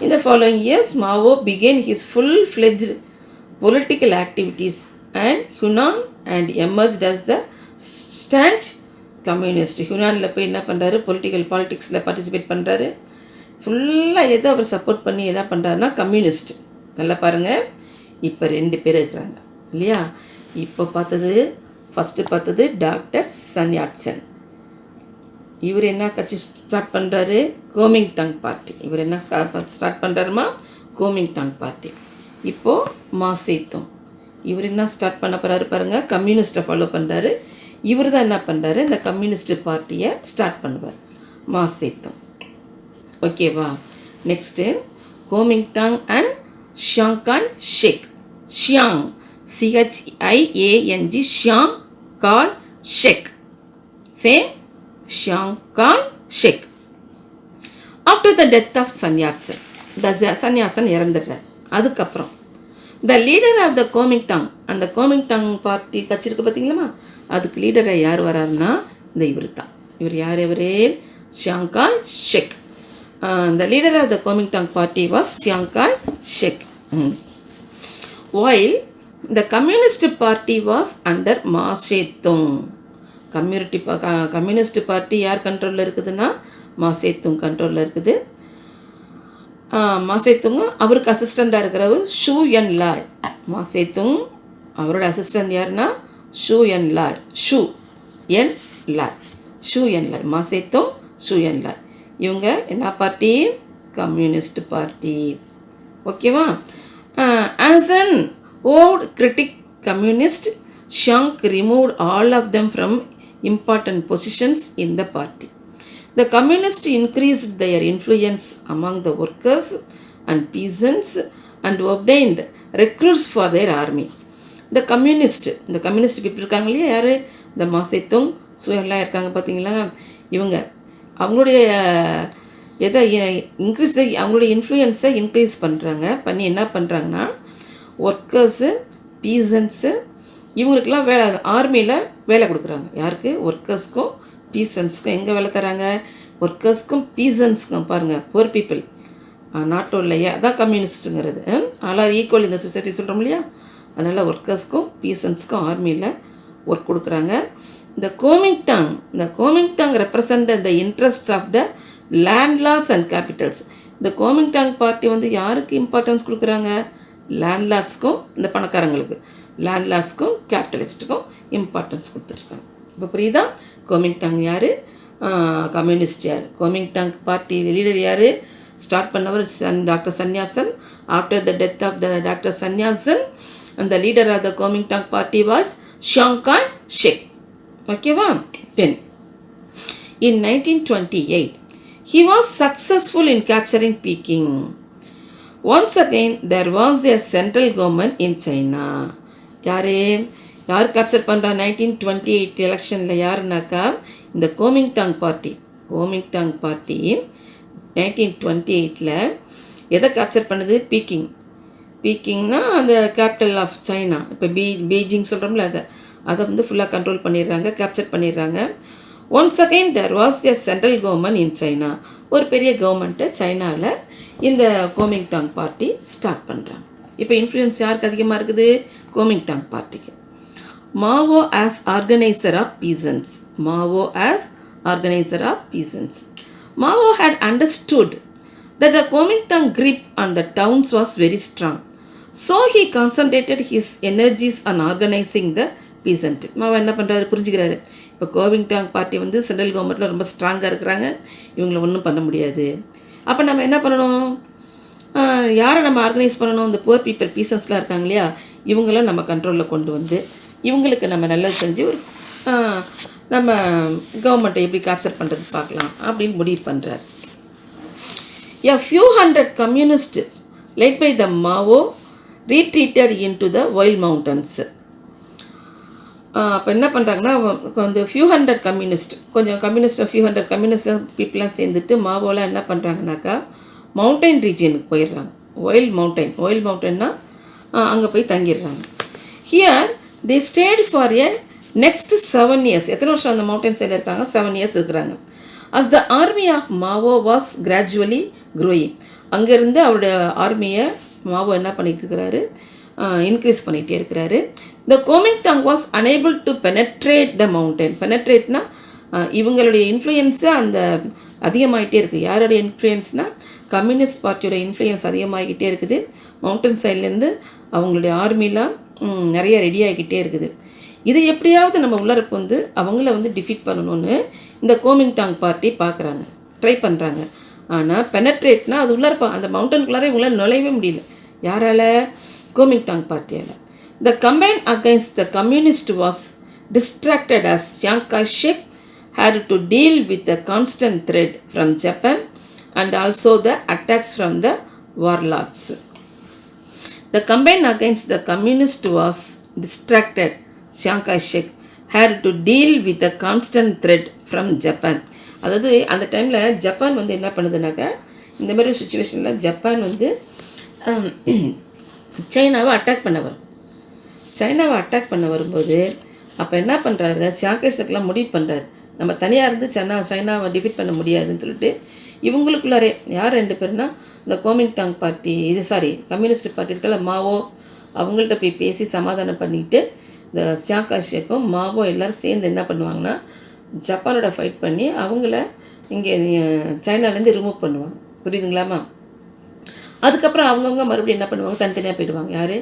இந்த following years Mao became his full-fledged political activities and Hunan and emerged as the staunch communist. ஹுனானில் போய் என்ன பண்ணுறாரு, பாலிட்டிக்ஸில் பார்ட்டிசிபேட் பண்ணுறாரு. ஃபுல்லாக எதை அவர் சப்போர்ட் பண்ணி எதா பண்ணுறாருன்னா கம்யூனிஸ்ட். நல்லா பாருங்கள், இப்போ 2 பேர் இருக்கிறாங்க இல்லையா. இப்போ ஃபஸ்ட்டு பார்த்தது டாக்டர் சன் யாட்சன். இவர் என்ன கட்சி ஸ்டார்ட் பண்ணுறாரு, கோமிங்டாங் பார்ட்டி. இவர் என்ன ஸ்டார்ட் பண்ணுறாருமா, கோமிங்டாங் பார்ட்டி. இப்போது மா சேத்துங், இவர் என்ன ஸ்டார்ட் பண்ண போகிறாரு பாருங்கள், கம்யூனிஸ்ட்டை ஃபாலோ பண்ணுறாரு. இவர் தான் என்ன பண்ணுறாரு, இந்த கம்யூனிஸ்ட் பார்ட்டியை ஸ்டார்ட் பண்ணுவார், மா சேத்துங். ஓகேவா. Next Kuomintang and Chiang Kai Shek. Chiang CHIANG Chiang Kai Shek. Chiang Kai Shek. After the death of Sun Yatsen, Sun Yatsen இறந்துடுறார். அதுக்கப்புறம் the leader of the Kuomintang, அந்த கோமிங்டாங் பார்ட்டி கட்சி இருக்குது பார்த்தீங்களா, அதுக்கு லீடராக யார் வராருன்னா இந்த இவர் தான். இவர் யார், இவர் ஷியாங்காய் ஷேக். The leader of the Kuomintang party was Chiang Kai-shek. While the Communist party was under Ma Zedong. Communist party யார் கண்ட்ரோலில் இருக்குதுன்னா மா சேத்துங் கண்ட்ரோலில் இருக்குது. மா சேத்துங் அவருக்கு அசிஸ்டண்ட்டாக இருக்கிறவர் ஷூ என் லாய். மா சேத்துங் அவரோட அசிஸ்டண்ட் யாருன்னா ஷூ என் லாய். மா சேத்துங் ஷூ என் லாய். இவங்க என்ன பார்ட்டி, கம்யூனிஸ்ட் பார்ட்டி. ஓகேவா. As an old critic communist, Chiang removed all of them from important positions in the party. The communists increased their influence among the workers and peasants and obtained recruits for their army. The communist people இருக்காங்க இல்லையா, யார், இந்த மா சேத்துங் எல்லாம் இருக்காங்க பார்த்தீங்களா, இவங்க அவங்களுடைய அவங்களுடைய இன்ஃப்ளூயன்ஸை இன்க்ரீஸ் பண்ணி என்ன பண்ணுறாங்கன்னா ஒர்க்கர்ஸு பீசன்ஸு இவங்களுக்கெல்லாம் ஆர்மியில் வேலை கொடுக்குறாங்க. யாருக்கு, ஒர்க்கர்ஸ்க்கும் பீசன்ஸ்க்கும். எங்கே வேலை தராங்க, ஒர்க்கர்ஸ்க்கும் பீசன்ஸ்க்கும். பாருங்கள், புவர் பீப்புள் நாட்டில் உள்ள அதான் கம்யூனிஸ்ட்டுங்கிறது. ஆல் ஈக்குவல் இந்த சொசைட்டி சொல்கிறோம் இல்லையா, அதனால் ஒர்க்கர்ஸ்க்கும் பீசன்ஸ்க்கும் ஆர்மியில் ஒர்க் கொடுக்குறாங்க. The Kuomintang represented the interest of the landlords and capitals. இந்த Kuomintang பார்ட்டி வந்து யாருக்கு இம்பார்ட்டன்ஸ் கொடுக்குறாங்க? லேண்ட்லார்ட்ஸ்க்கும் இந்த பணக்காரங்களுக்கு, லேண்ட்லார்ட்ஸ்க்கும் கேபிட்டலிஸ்ட்டுக்கும் இம்பார்ட்டன்ஸ் கொடுத்துருக்காங்க. இப்போ புரியுதா? Kuomintang யார்? கம்யூனிஸ்ட் யார்? Kuomintang பார்ட்டி லீடர் யார்? ஸ்டார்ட் பண்ணவர் doctor Sun Yat sen. After the death of the doctor Sun Yat sen, அந்த leader of the Kuomintang party was Chiang Kai Shek. ஓகேவா? Then in 1928 he was successful in capturing Peking. Once again there was a central government in China. யார் capture பண்ணுறா? 1928 எலெக்ஷனில் யாருனாக்கா இந்த Kuomintang party. Party 1928 எதை capture பண்ணுது? பீக்கிங்னா அந்த capital of China. இப்போ பீஜிங் சொல்கிறோம்ல, அதை வந்து ஃபுல்லாக கண்ட்ரோல் பண்ணிடுறாங்க, கேப்சர் பண்ணிடுறாங்க. Once again there was a central government in China. ஒரு பெரிய கவர்மெண்ட்டை சைனாவில் இந்த Kuomintang பார்ட்டி ஸ்டார்ட் பண்ணுறாங்க. இப்போ இன்ஃப்ளூயன்ஸ் யாருக்கு அதிகமாக இருக்குது? Kuomintang பார்ட்டிக்கு. Mao as organiser of peasants. Mao had understood that the Kuomintang grip on the towns was very strong. So he concentrated his energies on organizing the peasant. மாவோ என்ன பண்ணுறாரு? புரிஞ்சுக்கிறாரு. இப்போ Kuomintang party வந்து central கவர்மெண்ட்டில் ரொம்ப ஸ்ட்ராங்காக இருக்கிறாங்க, இவங்கள ஒன்றும் பண்ண முடியாது. அப்போ நம்ம என்ன பண்ணணும்? யாரை நம்ம ஆர்கனைஸ் பண்ணணும்? இந்த புவர் பீப்புள், பீசன்ஸ்லாம் இருக்காங்க இல்லையா, இவங்கள நம்ம கண்ட்ரோலில் கொண்டு வந்து இவங்களுக்கு நம்ம நல்லது செஞ்சு ஒரு நம்ம கவர்மெண்ட்டை எப்படி கேப்சர் பண்ணுறது பார்க்கலாம் அப்படின்னு முடிவு பண்ணுறார். A few hundred communists led by the Mao retreated into the wild mountains. அப்போ என்ன பண்ணுறாங்கன்னா, கொஞ்சம் ஃபியூ ஹண்ட்ரட் கம்யூனிஸ்ட் பீப்புளெலாம் சேர்ந்துட்டு மாவோலாம் என்ன பண்ணுறாங்கனாக்கா மவுண்டைன் ரீஜியனுக்கு போயிடுறாங்க. வைல்ட் மவுண்டன்னா அங்கே போய் தங்கிடுறாங்க. Here they stayed for a next 7 years. எத்தனை வருஷம் அந்த மவுண்டன் சைடில் இருக்காங்க? 7 years இருக்கிறாங்க. As the army of Mao was gradually growing. அங்கேருந்து அவருடைய ஆர்மியை மாவோ என்ன பண்ணிட்டு இருக்கிறாரு? இன்க்ரீஸ் பண்ணிகிட்டே இருக்கிறாரு. The Kuomintang was unable to penetrate the mountain. பெனட்ரேட்னா இவங்களுடைய இன்ஃப்ளூயன்ஸு அந்த அதிகமாகிட்டே இருக்குது. யாருடைய இன்ஃப்ளூயன்ஸ்னால் கம்யூனிஸ்ட் பார்ட்டியோட இன்ஃப்ளூயன்ஸ் அதிகமாகிக்கிட்டே இருக்குது. மவுண்டன் சைட்லேருந்து அவங்களுடைய ஆர்மிலாம் நிறைய ரெடி ஆகிக்கிட்டே இருக்குது. இது எப்படியாவது நம்ம உள்ளரப்பு வந்து அவங்கள வந்து டிஃபீட் பண்ணணும்னு இந்த Kuomintang பார்ட்டி பார்க்குறாங்க, ட்ரை பண்ணுறாங்க. ஆனால் பெனட்ரேட்னா அது உள்ளரப்பா அந்த மவுண்டனுக்குள்ளார இவங்களால் நுழையவே முடியல. யாரால்? Kuomintang பார்ட்டியால். The combine against the communist was distracted as Chiang Kai Shek had to deal with the constant threat from Japan and also the attacks from the warlords. The campaign against the communist was distracted. Chiang Kai-shek had to deal with the constant threat from Japan. அதாவது அந்த டைமில் Japan வந்து என்ன பண்ணுதுனாக்கா, இந்த மாதிரி சுச்சுவேஷனில் Japan வந்து சைனாவை attack பண்ண வரும்போது அப்போ என்ன பண்ணுறாரு? சியாங் கை-ஷெக்லாம் முடிவு பண்ணுறாரு, நம்ம தனியாக இருந்து சைனாவை டிஃபீட் பண்ண முடியாதுன்னு சொல்லிட்டு இவங்களுக்குள்ளாரே யார் 2 பேர்னா இந்த Kuomintang பார்ட்டி கம்யூனிஸ்ட் பார்ட்டி இருக்கல மாவோ, அவங்கள்ட்ட போய் பேசி சமாதானம் பண்ணிட்டு இந்த சியாங் கை-ஷெக்கும் மாவோ எல்லோரும் சேர்ந்து என்ன பண்ணுவாங்கன்னா ஜப்பானோட ஃபைட் பண்ணி அவங்கள இங்கே சைனாலேருந்து ரிமூவ் பண்ணுவாங்க. புரியுதுங்களாமா? அதுக்கப்புறம் அவங்கவுங்க மறுபடியும் என்ன பண்ணுவாங்க? தனித்தனியாக போயிடுவாங்க. யார்?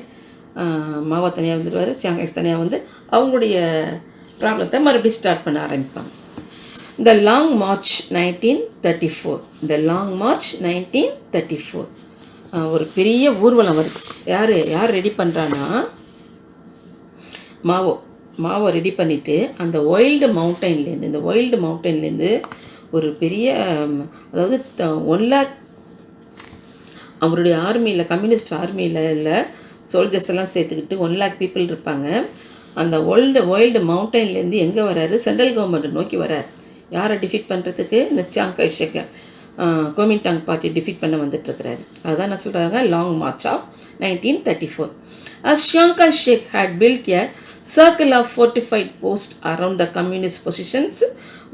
மாவோ தனியாக வந்துடுவார், சியாங் கை தனியாக வந்து அவங்களுடைய ப்ராப்ளத்தை மறுபடியும் ஸ்டார்ட் பண்ண ஆரம்பிப்பாங்க. The Long March 1934 ஒரு பெரிய ஊர்வலம் வருது. யார் ரெடி பண்ணுறான்னா மாவோ ரெடி பண்ணிவிட்டு அந்த வைல்டு மவுண்டன்லேருந்து ஒரு பெரிய, அதாவது 1 lakh அவருடைய ஆர்மியில், கம்யூனிஸ்ட் ஆர்மியில் உள்ள சோல்ஜர்ஸ் எல்லாம் சேர்த்துக்கிட்டு 1 lakh பீப்புள் இருப்பாங்க. அந்த வைல்டு மவுண்டன்லேருந்து எங்கே வராரு? சென்ட்ரல் கவர்மெண்ட்டை நோக்கி வராரு. யாரை டிஃபீட் பண்ணுறதுக்கு? இந்த சியாங் கை-ஷெக்கை Kuomintang பார்ட்டி டிஃபீட் பண்ண வந்துட்டுருக்கிறாரு. அதுதான் நான் சொல்கிறாங்க long march of 1934. As Chiang Kai-shek had built a circle of fortified posts around the communist positions,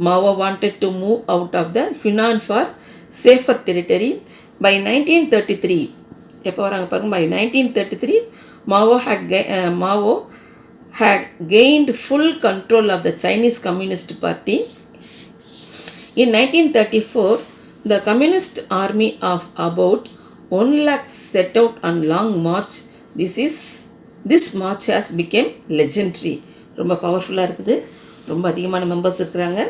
Mao wanted to move out of the Hunan for safer territory. By 1933, எப்போ வராங்க பாருங்க, by 1933 Mao had gained full control of the Chinese Communist Party. In 1934, the Communist army of about 1 lakh set out on long march. This march has become legendary. ரொம்ப பவர்ஃபுல்லாக இருக்குது, ரொம்ப அதிகமான members இருக்கிறாங்க.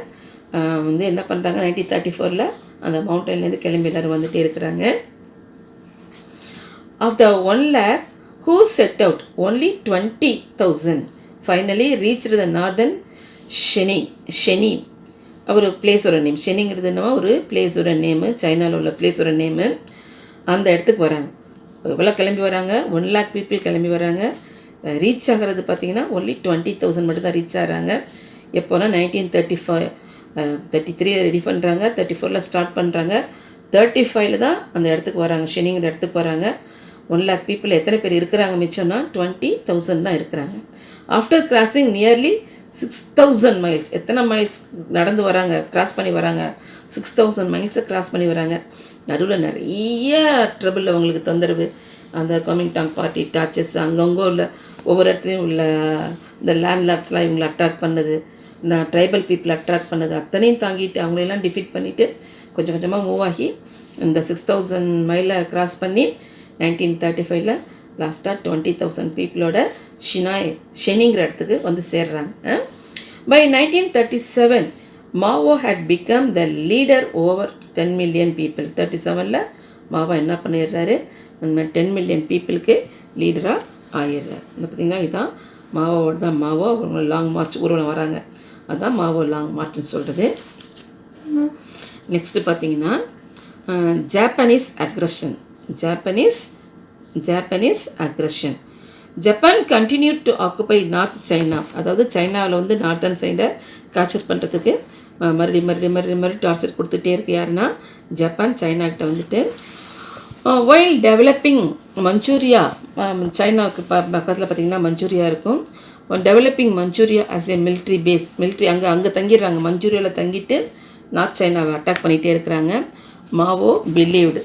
வந்து என்ன பண்ணுறாங்க, 1934 அந்த மவுண்டன்லேருந்து கிளம்பி எல்லாரும் வந்துகிட்டே இருக்கிறாங்க. Of the 1 lakh who set out, only 20,000 finally reached the northern ஷெனி ஒரு பிளேஸோட நேம். ஷெனிங்கிறது என்னவோ ஒரு பிளேஸோட நேமு, சைனாவில் உள்ள பிளேஸோட நேமு. அந்த இடத்துக்கு வராங்க. எவ்வளோ கிளம்பி வராங்க, 1 lakh பீப்புள் கிளம்பி வராங்க. ரீச் ஆகிறது பார்த்திங்கன்னா ஒன்லி 20,000 மட்டும் தான் ரீச் ஆகிறாங்க. எப்போனா 1933 ரெடி பண்ணுறாங்க, 34 ஸ்டார்ட் பண்ணுறாங்க, 35 தான் அந்த இடத்துக்கு வராங்க, ஷெனிங்கிற இடத்துக்கு வராங்க. 1 lakh பீப்புள் எத்தனை பேர் இருக்கிறாங்க மிச்சம்னா 20,000 தான் இருக்கிறாங்க. ஆஃப்டர் கிராசிங் நியர்லி 6,000 மைல்ஸ், எத்தனை மைல்ஸ் நடந்து வராங்க, கிராஸ் பண்ணி வராங்க, 6,000 மைல்ஸை கிராஸ் பண்ணி வராங்க. நடுவில் நிறைய ட்ரபிள், அவங்களுக்கு தொந்தரவு. அந்த குவாமின்டாங் பார்ட்டி டார்ச்சஸ், அங்கங்கே உள்ள ஒவ்வொரு இடத்துலையும் உள்ள இந்த லேண்ட்லார்ட்ஸ்லாம் இவங்களை அட்ராக்ட் பண்ணது, ட்ரைபல் பீப்புள் அட்ராக்ட் பண்ணது, அத்தனையும் தாங்கிட்டு அவங்களெல்லாம் டிஃபீட் பண்ணிவிட்டு கொஞ்சம் கொஞ்சமாக மூவ் ஆகி இந்த 6,000 மைலை கிராஸ் பண்ணி 1935 லாஸ்ட்டாக 20,000 பீப்புளோட ஷெனிங்கிற இடத்துக்கு வந்து சேர்றாங்க. By 1937 Mao had become the leader over 10 million people. 37 Mao என்ன பண்ணிடுறாரு, 10 million பீப்புளுக்கு லீடராக ஆயிடுறார். இந்த பார்த்திங்கன்னா இதுதான் மாவோட தான் மாவோ அவங்க லாங் மார்ச் ஊர்வலம் வராங்க, அதுதான் மாவோ லாங் மார்ச்னு சொல்கிறது. நெக்ஸ்ட்டு பார்த்திங்கன்னா Japanese aggression. Japan continued to occupy north China, அதாவது சைனாவில் வந்து நார்த்தன் சைடை கேப்சர் பண்ணுறதுக்கு மறுபடியும் டார்ச்சர் கொடுத்துட்டே இருக்கு. யாருன்னா ஜப்பான் சைனாக்கிட்ட வந்துட்டு. ஒயில் டெவலப்பிங் மஞ்சூரியா, சைனாவுக்கு பக்கத்தில் பார்த்திங்கன்னா மஞ்சூரியா இருக்கும். Developing Manchuria as a military base, அங்கே தங்கிடுறாங்க. மஞ்சூரியாவில் தங்கிட்டு நார்த் சைனாவை அட்டாக் பண்ணிகிட்டே இருக்கிறாங்க. Mao believed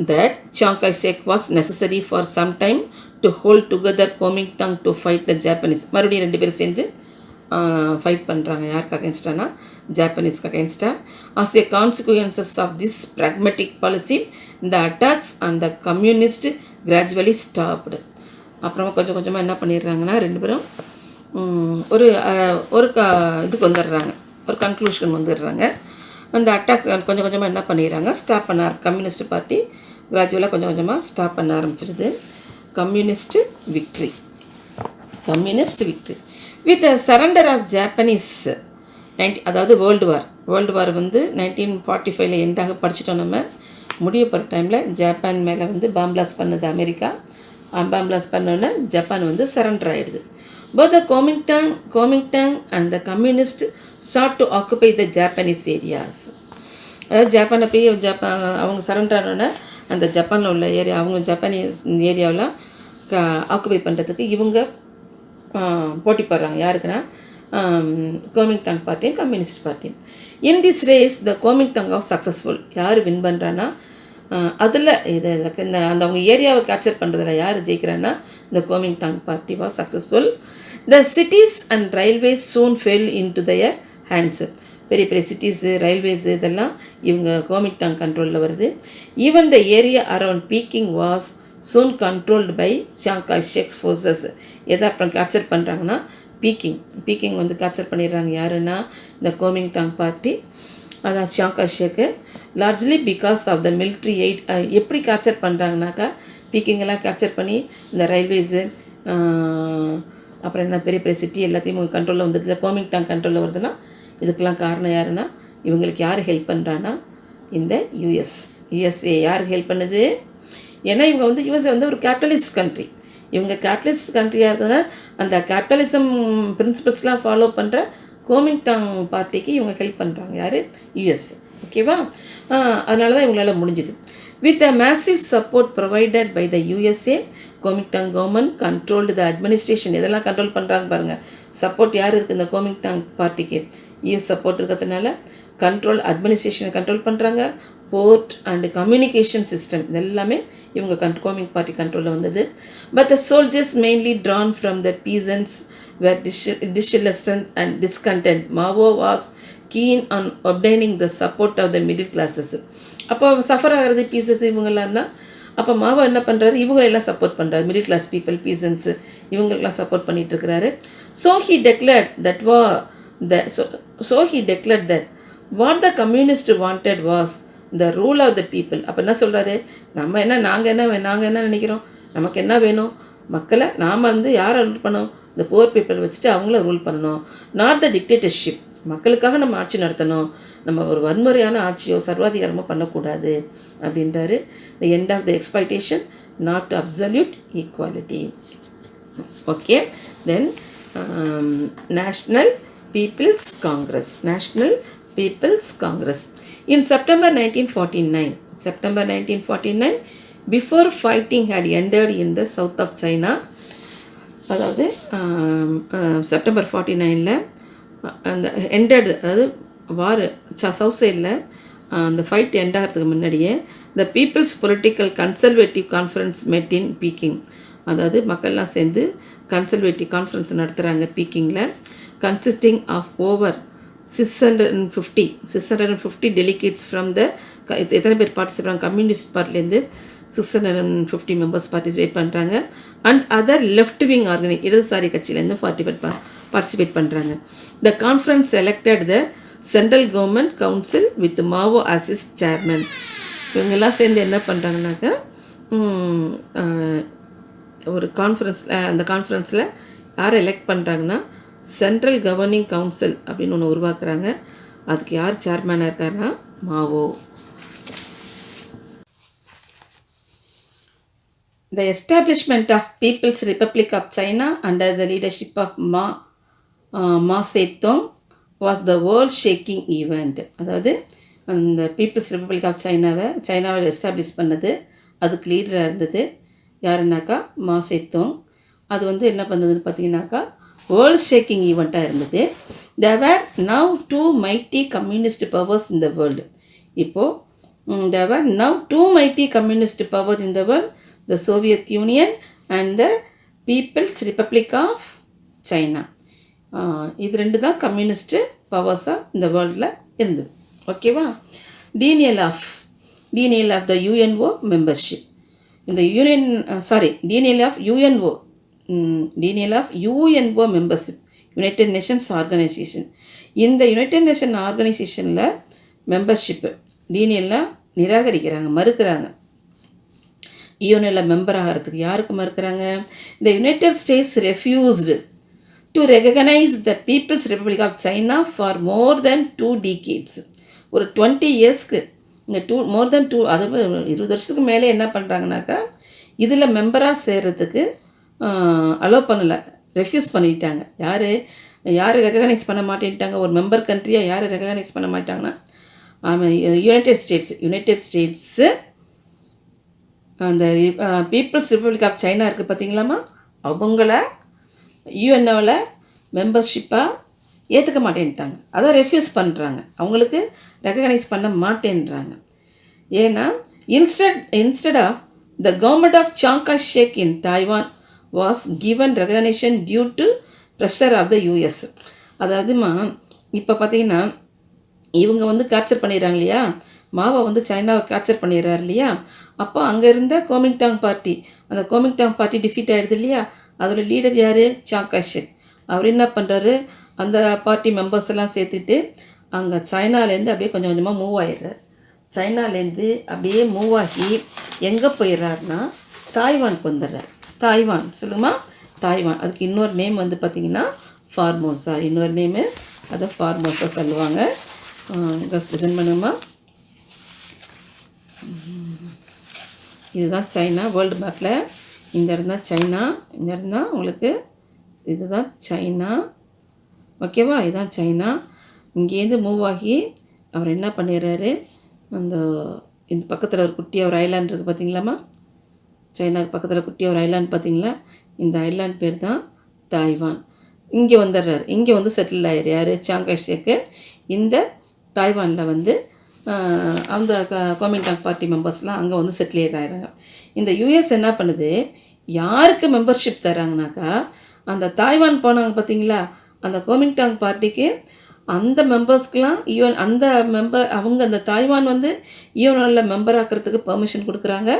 that Chiang Kai-shek was necessary for some time to hold together Kuomintang to fight the Japanese. மறுபடியும் 2 பேரும் சேர்ந்து ஃபைட் பண்ணுறாங்க. யாருக்கு அகேன்ஸ்டானா ஜாப்பனீஸ்க்கு அகேன்ஸ்டாக. As a consequences of this pragmatic policy இந்த attacks and the communist gradually stopped. அப்புறமா கொஞ்சம் கொஞ்சமாக என்ன பண்ணிடுறாங்கன்னா 2 பேரும் ஒரு இதுக்கு வந்துடுறாங்க, ஒரு கன்க்ளூஷன் வந்துடுறாங்க. அந்த அட்டாக் கொஞ்சம் கொஞ்சமாக என்ன பண்ணிடுறாங்க, ஸ்டாப் பண்ண கம்யூனிஸ்ட் பார்ட்டி கிராஜுவலாக கொஞ்சம் கொஞ்சமாக ஸ்டாப் பண்ண ஆரம்பிச்சிடுது. Communist victory with surrender of Japanese அதாவது வேர்ல்டு வார் வந்து 1945 எண்டாக படிச்சுட்டோம். நம்ம முடிய போகிற டைமில் ஜப்பான் மேலே வந்து பாம்பிளாஸ் பண்ணது அமெரிக்கா. பாம்பிளாஸ் பண்ணோன்னே ஜப்பான் வந்து சரண்டர் ஆகிடுது. Both the Kuomintang and the communists sought to occupy the Japanese areas. அதாவது ஜப்பானை போய் அவங்க சரண்டர் ஆனோன்னே அந்த ஜப்பானில் உள்ள ஏரியா, அவங்க ஜப்பானீஸ் ஏரியாவெலாம் ஆக்குபை பண்ணுறதுக்கு இவங்க போட்டி போடுறாங்க. யாருக்குன்னா குவாமின்டாங் பார்ட்டியும் கம்யூனிஸ்ட் பார்ட்டியும். In this race the Kuomintang of successful. யார் வின் பண்ணுறான்னா அதில் இந்த அந்த அவங்க ஏரியாவை கேப்சர் பண்ணுறதுல யார் ஜெயிக்கிறான்னா இந்த Kuomintang party was successful. The cities and railways soon fell in to their hands. பெரிய பெரிய சிட்டிஸு, ரயில்வேஸு இதெல்லாம் இவங்க குவாமின்டாங் கண்ட்ரோலில் வருது. Even the area around Peking was soon controlled by Chiang Kai Shek's forces. எதை அப்புறம் கேப்சர் பண்ணுறாங்கன்னா peeking வந்து கேப்சர் பண்ணிடுறாங்க. யாருன்னா இந்த குவாமின்டாங் பார்ட்டி, அதான் Chiang Kai Shek. Largely because of the military aid. எப்படி கேப்சர் பண்ணுறாங்கனாக்கா பீக்கிங்கெல்லாம் கேப்சர் பண்ணி இந்த ரயில்வேஸு அப்புறம் என்ன பெரிய பெரிய சிட்டி எல்லாத்தையும் கண்ட்ரோலில் வந்துடுது. குவாமின்டாங் கண்ட்ரோலில் வருதுன்னா இதுக்கெல்லாம் காரணம் யாருன்னா இவங்களுக்கு யார் ஹெல்ப் பண்ணுறான்னா இந்த யுஎஸ்ஏ. யார் ஹெல்ப் பண்ணுது? ஏன்னா இவங்க வந்து யுஎஸ்ஏ வந்து ஒரு கேபிட்டலிஸ்ட் கண்ட்ரி. இவங்க கேபிட்டலிஸ்ட் கண்ட்ரியாக இருக்குதுன்னா அந்த கேபிட்டலிசம் பிரின்சிபல்ஸ்லாம் ஃபாலோ பண்ணுற குவாமின்டாங் பார்ட்டிக்கு இவங்க ஹெல்ப் பண்ணுறாங்க. யார்? யுஎஸ்ஏ. ஓகேவா? அதனால தான் இவங்களால முடிஞ்சுது. With a massive support provided by the USA, Kuomintang government controlled the administration. இதெல்லாம் கண்ட்ரோல் பண்ணுறாங்க பாருங்கள். சப்போர்ட் யார் இருக்குது இந்த குவாமின்டாங் பார்ட்டிக்கு? யுஎஸ் சப்போர்ட் இருக்கிறதுனால அட்மினிஸ்ட்ரேஷனை கண்ட்ரோல் பண்ணுறாங்க, போர்ட் அண்ட் கம்யூனிகேஷன் சிஸ்டம் இதெல்லாமே இவங்க கோமிங் பார்ட்டி கண்ட்ரோலில் வந்தது. But the soldiers mainly drawn from the peasants were disillusioned and discontented. Mao was keen on obtaining the support of the middle classes. அப்போ suffer ஆகிறது பீசஸ் இவங்கெல்லாம் தான். அப்போ மாவோ என்ன பண்ணுறாரு, இவங்களெல்லாம் சப்போர்ட் பண்ணுறாரு, மிடில் கிளாஸ் பீப்புள் பீசன்ஸு இவங்களுக்கெல்லாம் சப்போர்ட் பண்ணிகிட்டு இருக்கிறாரு. So he declared that what the communist wanted was the rule of the people. அப்போ என்ன சொல்கிறாரு, நாங்கள் என்ன நினைக்கிறோம், நமக்கு என்ன வேணும், மக்களை நாம் யாரை ரூல் பண்ணோம், இந்த புவர் பீப்புள் வச்சுட்டு அவங்கள ரூல் பண்ணணும். நாட் த டிக்டேட்டர்ஷிப், மக்களுக்காக நம்ம ஆட்சி நடத்தணும், நம்ம ஒரு வன்முறையான ஆட்சியோ சர்வாதிகாரமோ பண்ணக்கூடாது அப்படின்றாரு. The end of the exploitation, not absolute equality. Okay, then national people's congress. In September 1949, before fighting had ended in the south of China, அதாவது செப்டம்பர் 49ல் அந்த எண்டட், அதாவது வார் சவுத் சைடில் அந்த ஃபைட் எண்ட் ஆகிறதுக்கு முன்னாடியே the people's political conservative conference met in Peking. அதாவது மக்கள்லாம் சேர்ந்து கன்சர்வேட்டிவ் கான்ஃபரன்ஸ் நடத்துகிறாங்க பீக்கிங்கில். Consisting of over 650 delegates from the, எத்தனை பேர் பார்ட்டிசிபேட், கம்யூனிஸ்ட் பார்ட்டிலேருந்து 650 மெம்பர்ஸ் பார்ட்டிசிபேட் பண்ணுறாங்க. அண்ட் அதர் லெஃப்ட் விங் இடதுசாரி கட்சியிலேருந்து பார்ட்டிசிபேட் பண்ணுறாங்க. The conference selected the central government council with Mao as is chairman. இவங்கெல்லாம் சேர்ந்து என்ன பண்ணுறாங்கனாக்கா, ஒரு கான்ஃபரன்ஸில், அந்த கான்ஃபரன்ஸில் யாரை எலெக்ட் பண்ணுறாங்கன்னா சென்ட்ரல் கவர்னிங் கவுன்சில் அப்படின்னு ஒன்று உருவாக்குறாங்க. அதுக்கு யார் சேர்மனாக இருக்காருன்னா மாவோ. The establishment of People's Republic of China under the leadership of Ma Zedong was the world-shaking event. அதாவது அந்த பீப்புள்ஸ் ரிப்பப்ளிக் ஆஃப் சைனாவை எஸ்டாப்ளிஷ் பண்ணது, அதுக்கு லீடராக இருந்தது யாருன்னாக்கா மா சேத்தோங். அது என்ன பண்ணதுன்னு பார்த்தீங்கன்னாக்கா வேர்ல்ட் ஷேக்கிங் ஈவெண்ட்டாக இருந்தது. There were now two mighty communist powers in the world. இப்போது there were now two mighty communist powers in the world, the Soviet Union and the People's Republic of China. இது ரெண்டு தான் communist பவர்ஸாக இந்த வேர்ல்டில் இருந்தது. ஓகேவா? Denial of the UNO membership. இந்த denial of UNO membership, United Nations organisation. இந்த United Nation ஆர்கனைசேஷனில் மெம்பர்ஷிப்பு டீனியல்லாம் நிராகரிக்கிறாங்க, மறுக்கிறாங்க. யூஎன்ஓவில் மெம்பர் ஆகிறதுக்கு யாருக்கு மறுக்கிறாங்க? The United States refused to recognise the People's Republic of China for more than 2 decades. ஒரு 20 இயர்ஸ்க்கு இந்த மோர் தென் 2, அது 20 வருஷத்துக்கு மேலே என்ன பண்ணுறாங்கனாக்கா இதில் மெம்பராக சேர்கிறதுக்கு அலோவ் பண்ணலை, ரெஃப்யூஸ் பண்ணிட்டாங்க. யார் ரெகனைஸ் பண்ண மாட்டேன்ட்டாங்க? ஒரு மெம்பர் கண்ட்ரியாக யார் ரெகனைஸ் பண்ண மாட்டாங்கன்னா யுனைடெட் ஸ்டேட்ஸு அந்த பீப்புள்ஸ் ரிப்பப்ளிக் ஆஃப் சைனா இருக்குது பார்த்தீங்களாமா, அவங்கள யூஎன்ஓவில் மெம்பர்ஷிப்பாக ஏற்றுக்க மாட்டேன்ட்டாங்க. அதை ரெஃப்யூஸ் பண்ணுறாங்க, அவங்களுக்கு ரெகனைஸ் பண்ண மாட்டேன்றாங்க. ஏன்னா instead of the government of Chiang Kai Shek in Taiwan was given recognition due to pressure of the US. அதாவதுமா இப்போ பார்த்தீங்கன்னா இவங்க கேப்சர் பண்ணிடுறாங்க இல்லையா, மாவை சைனாவை கேப்சர் பண்ணிடுறாரு இல்லையா, அப்போ அங்கே இருந்த கோமிங்டாங் பார்ட்டி, அந்த கோமிங்டாங் பார்ட்டி டிஃபீட் ஆகிடுது இல்லையா, அதோட லீடர் யார்? சாங் காய் ஷேக். அவர் என்ன பண்ணுறாரு, அந்த பார்ட்டி மெம்பர்ஸ் எல்லாம் சேர்த்துட்டு அங்கே சைனாலேருந்து அப்படியே கொஞ்சம் கொஞ்சமாக மூவ் ஆகிடுறார். சைனாலேருந்து அப்படியே மூவ் ஆகி எங்கே போயிடுறாருன்னா தாய்வானுக்கு வந்துடுறார். தாய்வான் சொல்லுமா, தாய்வான். அதுக்கு இன்னொரு நேம் பார்த்திங்கன்னா ஃபார்மோசா, இன்னொரு நேமு அதை ஃபார்மோசா சொல்லுவாங்க. லிசன் பண்ணுமா, இதுதான் சைனா வேர்ல்டு மேப்பில். இந்த இடம் தான் சைனா, இந்த இடம் தான் உங்களுக்கு இதுதான் சைனா. ஓகேவா? இதுதான் சைனா. இங்கேருந்து மூவ் ஆகி அவர் என்ன பண்ணிடுறாரு, இந்த பக்கத்தில் ஒரு குட்டியாக ஒரு ஐலாண்ட் இருக்குது பார்த்தீங்களாம்மா, சைனாவுக்கு பக்கத்தில் குட்டியாக ஒரு ஐலாண்ட் பார்த்தீங்களா, இந்த ஐலாண்ட் பேர் தான் தாய்வான். இங்கே வந்துடுறாரு, இங்கே செட்டில் ஆயிரு யார்? சாங் காய் ஷேக்கு. இந்த தாய்வானில் அந்த குவாமின்டாங் பார்ட்டி மெம்பர்ஸ்லாம் அங்கே வந்து செட்டில் ஆகிறாங்க. இந்த யூஎஸ் என்ன பண்ணுது, யாருக்கு மெம்பர்ஷிப் தராங்கனாக்கா, அந்த தாய்வான் போனாங்க பார்த்தீங்களா, அந்த குவாமின்டாங் பார்ட்டிக்கு அந்த மெம்பர்ஸ்க்கெலாம் ஈவன் அந்த அவங்க அந்த தாய்வான் வந்து யூஎன்ஓவில் மெம்பர் ஆக்கிறதுக்கு பெர்மிஷன் கொடுக்குறாங்க.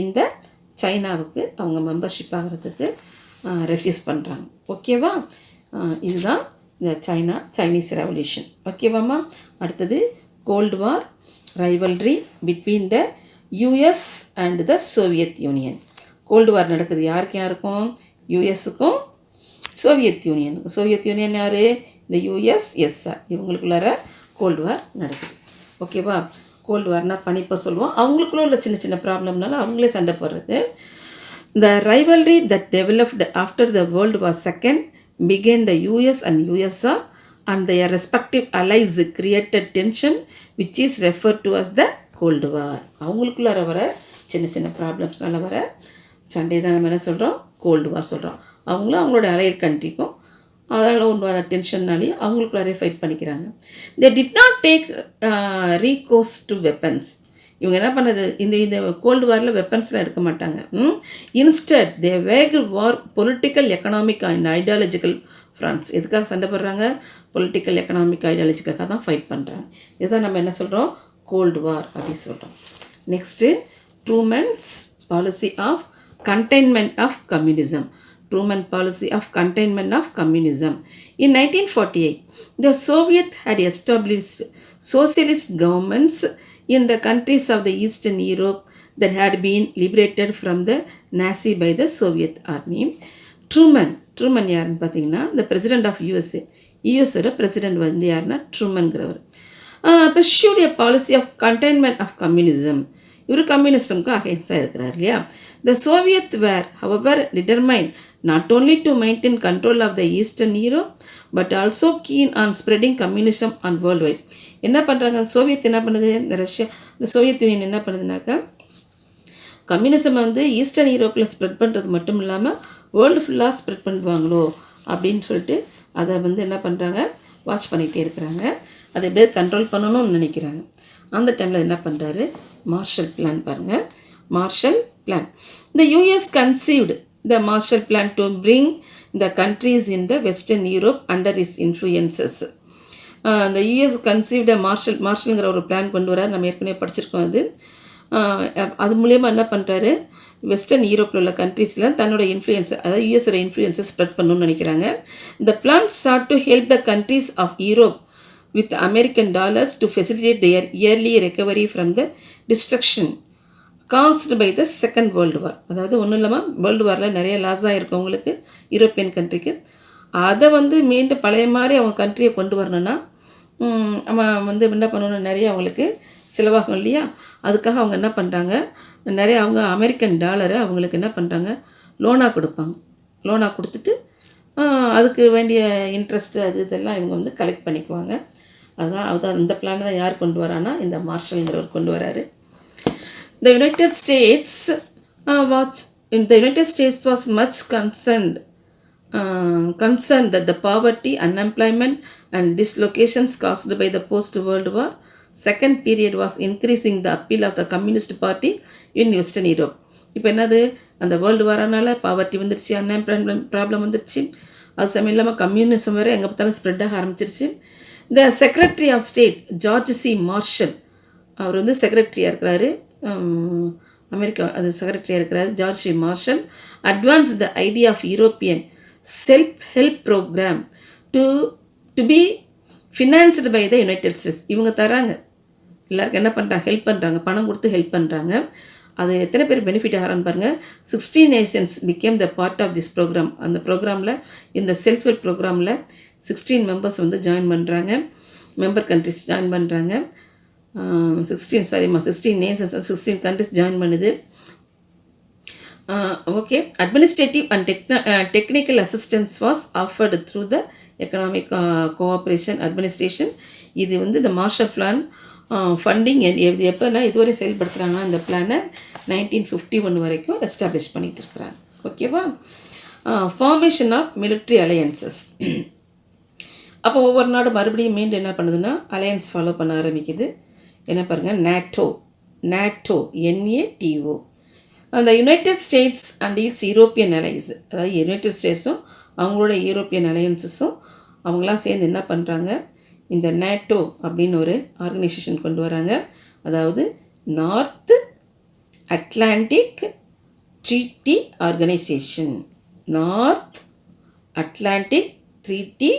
இந்த சைனாவுக்கு அவங்க மெம்பர்ஷிப் ஆகிறதுக்கு ரெஃப்யூஸ் பண்ணுறாங்க. ஓகேவா? இதுதான் இந்த சைனீஸ் ரெவல்யூஷன். ஓகேவாம்மா? அடுத்தது cold war rivalry between the US and the Soviet Union. Cold war நடக்குது யாருக்கும்? யூஎஸுக்கும் சோவியத் யூனியனுக்கும். சோவியத் யூனியன் யார்? இந்த யூஎஸ்எஸ்ஆர். இவங்களுக்குள்ளார கோல்டு வார் நடக்குது. ஓகேவா? கோல்டு வார்னால் பனிப்போ சொல்லுவோம். அவங்களுக்குள்ள உள்ள சின்ன சின்ன ப்ராப்ளம்னால அவங்களே சண்டை போடுறது. The rivalry that developed after the World War II began the US and USSR and their respective allies created tension which is referred to as the Cold War. அவங்களுக்குள்ளார வர சின்ன சின்ன ப்ராப்ளம்ஸ்னால வர சண்டே தான் நம்ம என்ன சொல்கிறோம்? கோல்டு வார் சொல்கிறோம். அவங்களும் அவங்களோட அலையல் கண்ட்ரிக்கும் அதனால் ஒன்று வர டென்ஷன்னாலேயே அவங்களுக்குள்ளாரே ஃபைட் பண்ணிக்கிறாங்க. They did not take recourse to weapons. இவங்க என்ன பண்ணது, இந்த கோல்டு வாரில் வெப்பன்ஸ்லாம் எடுக்க மாட்டாங்க. Instead they wake war political economic and ideological France. எதுக்காக சண்டை போடுறாங்க? பொலிட்டிக்கல் எக்கனாமிக் ஐடியாலஜிக்காக தான் ஃபைட் பண்ணுறாங்க. இதுதான் நம்ம என்ன சொல்கிறோம்? கோல்டு வார் அப்படின்னு சொல்கிறோம். Next Truman's policy of containment of communism. Truman policy of containment of communism. In 1948, the Soviet had established socialist governments in the countries of the Eastern Europe that had been liberated from the Nazi by the Soviet army. Truman யாருன்னு பார்த்தீங்கன்னா the president of USA. யூஎஸோட president வந்து யாருன்னா ட்ரூமன்கிறவர். pursued a policy of containment of communism. இவர் கம்யூனிஸ்டுக்கு அகேன்ஸ்டாக இருக்கிறார் இல்லையா. The Soviet were, however, determined not only to maintain control of the Eastern Europe but also keen on spreading communism on worldwide. என்ன பண்ணுறாங்க Soviet என்ன பண்ணுது, இந்த சோவியத் யூனியன் என்ன பண்ணுதுனாக்கா, கம்யூனிசம் வந்து ஈஸ்டர்ன் யூரோப்பில் ஸ்ப்ரெட் பண்ணுறது மட்டும் இல்லாமல் வேர்ல்டு ஃபுல்லாக ஸ்ப்ரெட் பண்ணுவாங்களோ அப்படின்னு சொல்லிட்டு அதை வந்து என்ன பண்ணுறாங்க, வாட்ச் பண்ணிகிட்டே இருக்கிறாங்க. அதை எப்படியாவது கண்ட்ரோல் பண்ணணும்னு நினைக்கிறாங்க. அந்த டைமில் என்ன பண்ணுறாரு, மார்ஷல் பிளான் பாருங்கள். Marshall plan. The US conceived the Marshall Plan to bring the countries in the Western Europe under its influences. The US conceived a மார்ஷல்ங்கிற ஒரு பிளான் கொண்டு வரார். நம்ம ஏற்கனவே படிச்சிருக்கோம். அது மூலயமா என்ன பண்ணுறாரு, வெஸ்டர்ன் யூரோப்பில் உள்ள கண்ட்ரீஸில் தன்னோட இன்ஃப்ளூயன்ஸ், அதாவது யூஎஸோட இன்ஃப்ளூயன்ஸை ஸ்ப்ரெட் பண்ணணும்னு நினைக்கிறாங்க. The plan sought to help the countries of Europe with American dollars to facilitate their yearly recovery from the destruction caused by the Second World War. அதாவது ஒன்றும் இல்லாமல் வேர்ல்டு வாரில் நிறைய லாஸ் ஆகிருக்கும் அவங்களுக்கு, யூரோப்பியன் கண்ட்ரிக்கு. அதை வந்து மீண்டும் பழைய மாதிரி அவங்க கண்ட்ரியை கொண்டு வரணும்னா அவன் வந்து என்ன பண்ணணும், நிறைய அவங்களுக்கு செலவாகும் இல்லையா. அதுக்காக அவங்க என்ன பண்ணுறாங்க, நிறைய அவங்க அமெரிக்கன் டாலரை அவங்களுக்கு என்ன பண்ணுறாங்க, லோனாக கொடுப்பாங்க. லோனாக கொடுத்துட்டு அதுக்கு வேண்டிய இன்ட்ரெஸ்ட்டு அது இதெல்லாம் இவங்க வந்து கலெக்ட் பண்ணிக்குவாங்க. அதுதான் இந்த பிளானை தான் யார் கொண்டு வரானா, இந்த மார்ஷல்ங்கிறவர் கொண்டு வராரு. The United States was much concerned that the poverty, unemployment and dislocations caused by the post-World War second period was increasing the appeal of the Communist Party in Western Europe. இப்போ என்னது, அந்த வேர்ல்டு வாரனால பாவர்ட்டி வந்துருச்சு, unemployment problem வந்துருச்சு. அது சமயம் இல்லாமல் communism வேறு எங்கே பார்த்தாலும் ஸ்ப்ரெட் ஆக ஆரம்பிச்சிருச்சு. The secretary of state George C Marshall, அவர் வந்து செக்ரட்டரியாக இருக்கிறாரு, அமெரிக்கா அது செக்ரட்டரியாக இருக்கிறாரு. George C Marshall advance the idea of European self help programme to be financed by the United States. இவங்க தராங்க, எல்லாருக்கும் என்ன பண்ணுறாங்க, ஹெல்ப் பண்ணுறாங்க, பணம் கொடுத்து ஹெல்ப் பண்ணுறாங்க. அது எத்தனை பேர் பெனிஃபிட் ஆகிறான்னு பாருங்கள். 16 nations became the part of this program. அந்த ப்ரோக்ராமில், இந்த செல்ஃப் ஹெல்ப் ப்ரோக்ராமில் 16 மெம்பர்ஸ் வந்து ஜாயின் பண்ணுறாங்க, மெம்பர் கண்ட்ரிஸ் ஜாயின் பண்ணுறாங்க. 16 nations 16 countries ஜாயின் பண்ணுது. Okay. Administrative and technical assistance was offered through the economic cooperation administration. இது வந்து இந்த மார்ஷல் பிளான் ஃபண்டிங் எப்போனா இதுவரை செயல்படுத்துகிறாங்கன்னா இந்த பிளானை 1951 வரைக்கும் எஸ்டாப்ளிஷ் பண்ணிகிட்டு இருக்கிறாங்க. ஓகேவா. Formation of military alliances. அப்போ ஒவ்வொரு நாடு மறுபடியும் மீண்டும் என்ன பண்ணுதுன்னா அலையன்ஸ் ஃபாலோ பண்ண ஆரம்பிக்குது. என்ன பாருங்கள், நேட்டோ, நேட்டோ, NATO. அந்த United states and it's European alliance, அதாவது யுனைடெட் ஸ்டேட்ஸும் அவங்களோட யூரோப்பியன் அலையன்ஸஸும் அவங்களாம் சேர்ந்து என்ன பண்ணுறாங்க, இந்த நேட்டோ அப்படின்னு ஒரு ஆர்கனைசேஷன் கொண்டு வராங்க. அதாவது North Atlantic treaty organisation, North Atlantic treaty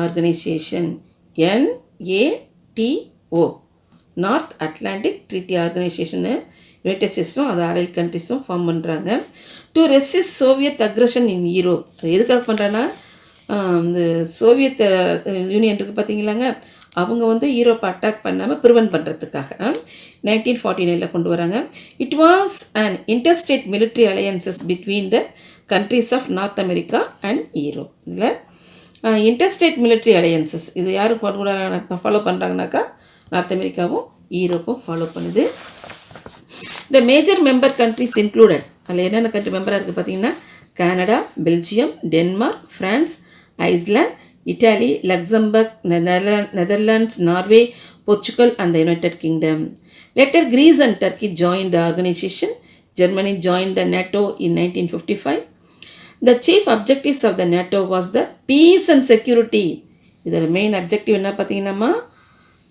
organisation, NATO, North Atlantic treaty organisation United ஸ்டேட்ஸும் அது அலைல் கண்ட்ரிஸும் ஃபார்ம் பண்ணுறாங்க. To resist Soviet aggression in Europe. அது எதுக்காக பண்ணுறாங்கன்னா, இந்த சோவியத் யூனியன் இருக்குது பார்த்தீங்களாங்க, அவங்க வந்து யூரோப்பை அட்டாக் பண்ணாமல் ப்ரிவென்ட் பண்ணுறதுக்காக 1949 கொண்டு வராங்க. It was and interstate military alliances between the countries of north America and Europe. இதில் இன்டர்ஸ்டேட் மிலிட்ரி அலையன்சஸ் இது யாரும் ஃபாலோ பண்ணுறாங்கனாக்கா, நார்த் அமெரிக்காவும் யூரோப்பும் ஃபாலோ பண்ணுது. The major member countries included, அதில் என்னென்ன கண்ட்ரி மெம்பராக இருக்குது பார்த்தீங்கன்னா, Canada, Belgium, Denmark, France, Iceland, Italy, Luxembourg, Netherlands, Norway, Portugal and the United Kingdom. Later, Greece and Turkey joined the organization. Germany joined the NATO in 1955. The chief objectives of the NATO was the peace and security. இதோட main objective என்ன பார்த்தீங்கன்னா,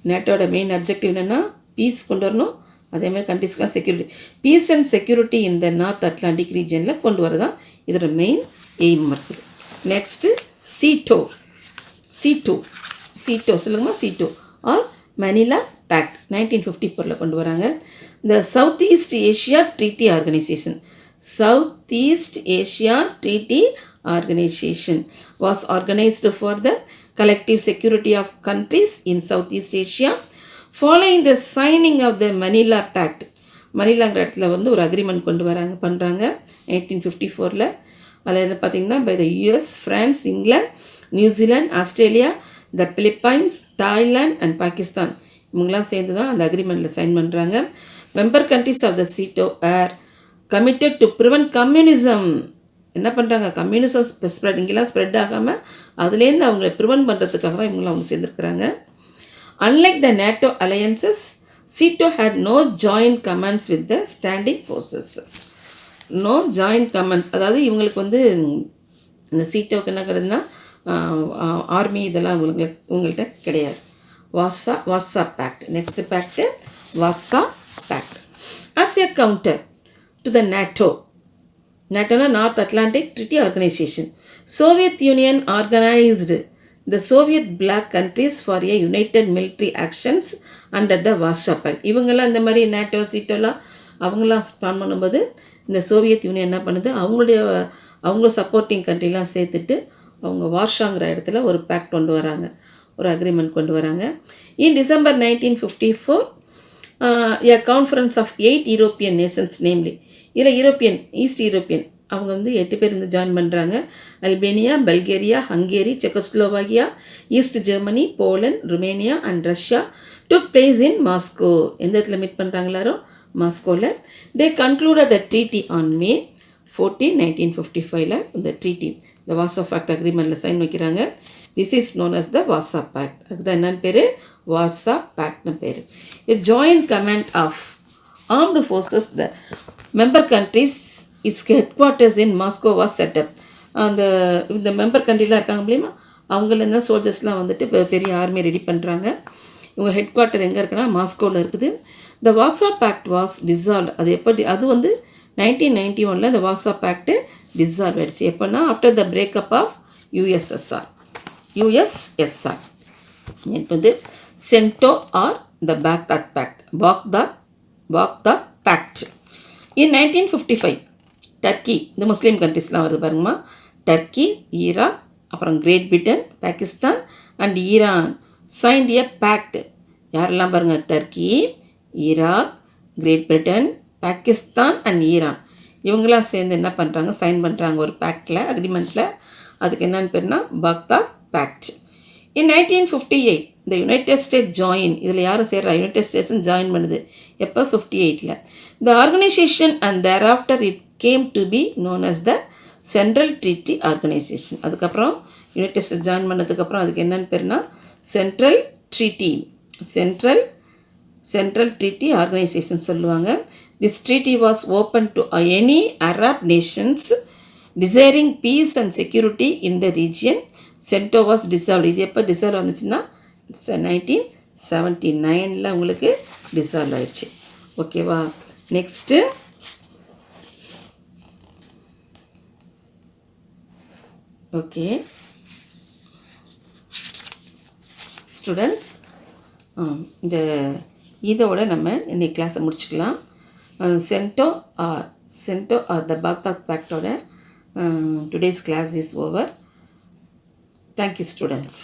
நேட்டோட main objective என்னென்னா peace கொண்டு வரணும், அதேமாதிரி கண்ட்ரிஸ்க்கெலாம் security. Peace and security in the North Atlantic ரீஜனில் கொண்டு வரதான் இதோட மெயின் எய்ம் இருக்குது. நெக்ஸ்ட்டு சீட்டோ, சொல்லுங்கம்மா, சீட்டோ ஆர் மணிலா பேக்ட் 1954 கொண்டு வராங்க. The Southeast Asia Treaty Organization, Southeast Asia Treaty Organization was organized for the collective security of countries in Southeast Asia following the signing of the Manila Pact. மணிலாங்கிற இடத்துல வந்து ஒரு agreement கொண்டு பண்ணுறாங்க 1954. அதில் என்ன பார்த்தீங்கன்னா, by the US, France, England, New Zealand, Australia, the Philippines, Thailand and Pakistan இவங்களாம் சேர்ந்து தான் அந்த அக்ரிமெண்ட்டில் சைன் பண்ணுறாங்க. Member countries of the SEATO are committed to prevent communism. என்ன பண்ணுறாங்க, கம்யூனிசம் ஸ்ப்ரெட் இங்கெல்லாம் ஸ்ப்ரெட் ஆகாமல் அதுலேருந்து அவங்கள ப்ரிவென்ட் பண்ணுறதுக்காக தான் இவங்களாம் அவங்க சேர்ந்துருக்குறாங்க. Unlike the NATO alliances, SEATO had no joint commands with the standing forces. No joint commands, அதாவது இவங்களுக்கு வந்து இந்த சீட்டோவுக்கு என்ன கிடையாதுன்னா ஆர்மி இதெல்லாம் உங்கள்கிட்ட கிடையாது. Warsaw pact. Next pact Warsaw pact. As a counter to the நேட்டோனா North Atlantic treaty organisation, Soviet Union organised the Soviet bloc countries for a united military actions under the Warsaw pact. இவங்கெல்லாம் இந்த மாதிரி NATO சீட்டோலாம் அவங்களாம் span பண்ணும்போது இந்த Soviet union என்ன பண்ணுது, அவங்கள சப்போர்ட்டிங் கண்ட்ரிலாம் சேர்த்துட்டு அவங்க வார்ஷாங்கிற இடத்துல ஒரு பேக்ட் கொண்டு வராங்க, ஒரு அக்ரிமெண்ட் கொண்டு வராங்க. In December 1954 a conference of 8 European nations namely, இதில் யூரோப்பியன், ஈஸ்ட் யூரோப்பியன் அவங்க வந்து 8 பேர் வந்து ஜாயின் பண்ணுறாங்க. Albania, Bulgaria, Hungary, Czechoslovakia, East Germany, Poland, Romania and Russia took place in Moscow. எந்த இடத்துல மீட் பண்ணுறாங்களாரோ மாஸ்கோவில். They concluded the treaty on May 14, 1955. இந்த ட்ரீட்டி இந்த வார்சா பேக்ட் அக்ரிமெண்ட்டில் சைன் வைக்கிறாங்க. This is known as the Warsaw pact. அதுதான் என்னன்னு பேர், வார்சா பேக்ட்னு பேர். A joint command of armed forces, the member countries, its headquarters in Moscow was set up. இந்த member கண்ட்ரிலாம் இருக்காங்க இல்லையா, அவங்கள சோல்ஜர்ஸ்லாம் வந்துட்டு பெரிய ஆர்மி ரெடி பண்ணுறாங்க. இவங்க ஹெட் குவார்ட்டர் எங்கே இருக்குன்னா மாஸ்கோவில் இருக்குது. த வார்சா பேக்ட் வாஸ் டிசால்வ். அது எப்படி, அது வந்து 1991 இந்த வார்சா பேக்ட் டிசால்வ் ஆயிடுச்சு. எப்போன்னா after the breakup of USSR. இப்போ வந்து CENTO or the Baghdad pact, Baghdad pact. In 1955 Turkey, இந்த முஸ்லீம் கண்ட்ரிஸ்லாம் வருது பாருங்கம்மா, டர்க்கி, ஈராக், அப்புறம் great Britain, Pakistan and Iran signed a pact. யாரெல்லாம் பாருங்கள், Turkey, Iraq, great Britain, Pakistan and Iran இவங்களாம் சேர்ந்து என்ன பண்ணுறாங்க, சைன் பண்ணுறாங்க ஒரு பேக்டில், அக்ரிமெண்ட்டில். அதுக்கு என்னென்னு பேர்னா பாக்தாத் பேக்ட். இன் 1958 இந்த யுனைடெட் ஸ்டேட்ஸ் ஜாயின், இதில் யாரும் சேர்றா, யுனைடெட் ஸ்டேட்ஸும் ஜாயின் பண்ணுது. எப்போ, 58. The organisation and there after it came to be known as the central treaty organisation. அதுக்கப்புறம் யுனைடெட் ஸ்டேட்ஸ் ஜாயின் பண்ணதுக்கப்புறம் அதுக்கு என்னென்னு பேர்னா சென்ட்ரல் சென்ட்ரல் ட்ரீட்டி ஆர்கனைசேஷன் சொல்லுவாங்க. This treaty was open to any Arab nations desiring peace and security in the region. CENTO was dissolve. இது எப்போ dissolve ஆனிச்சுன்னா 1979 உங்களுக்கு dissolve ஆயிடுச்சு. ஓகேவா? நெக்ஸ்ட்டு ஓகே ஸ்டூடெண்ட்ஸ், இந்த இதோட நம்ம இன்னைக்கு கிளாஸை முடிச்சுக்கலாம். சென்டோ ஆர் த பாக்தாத் பேக்டோட today's class is over. Thank you students.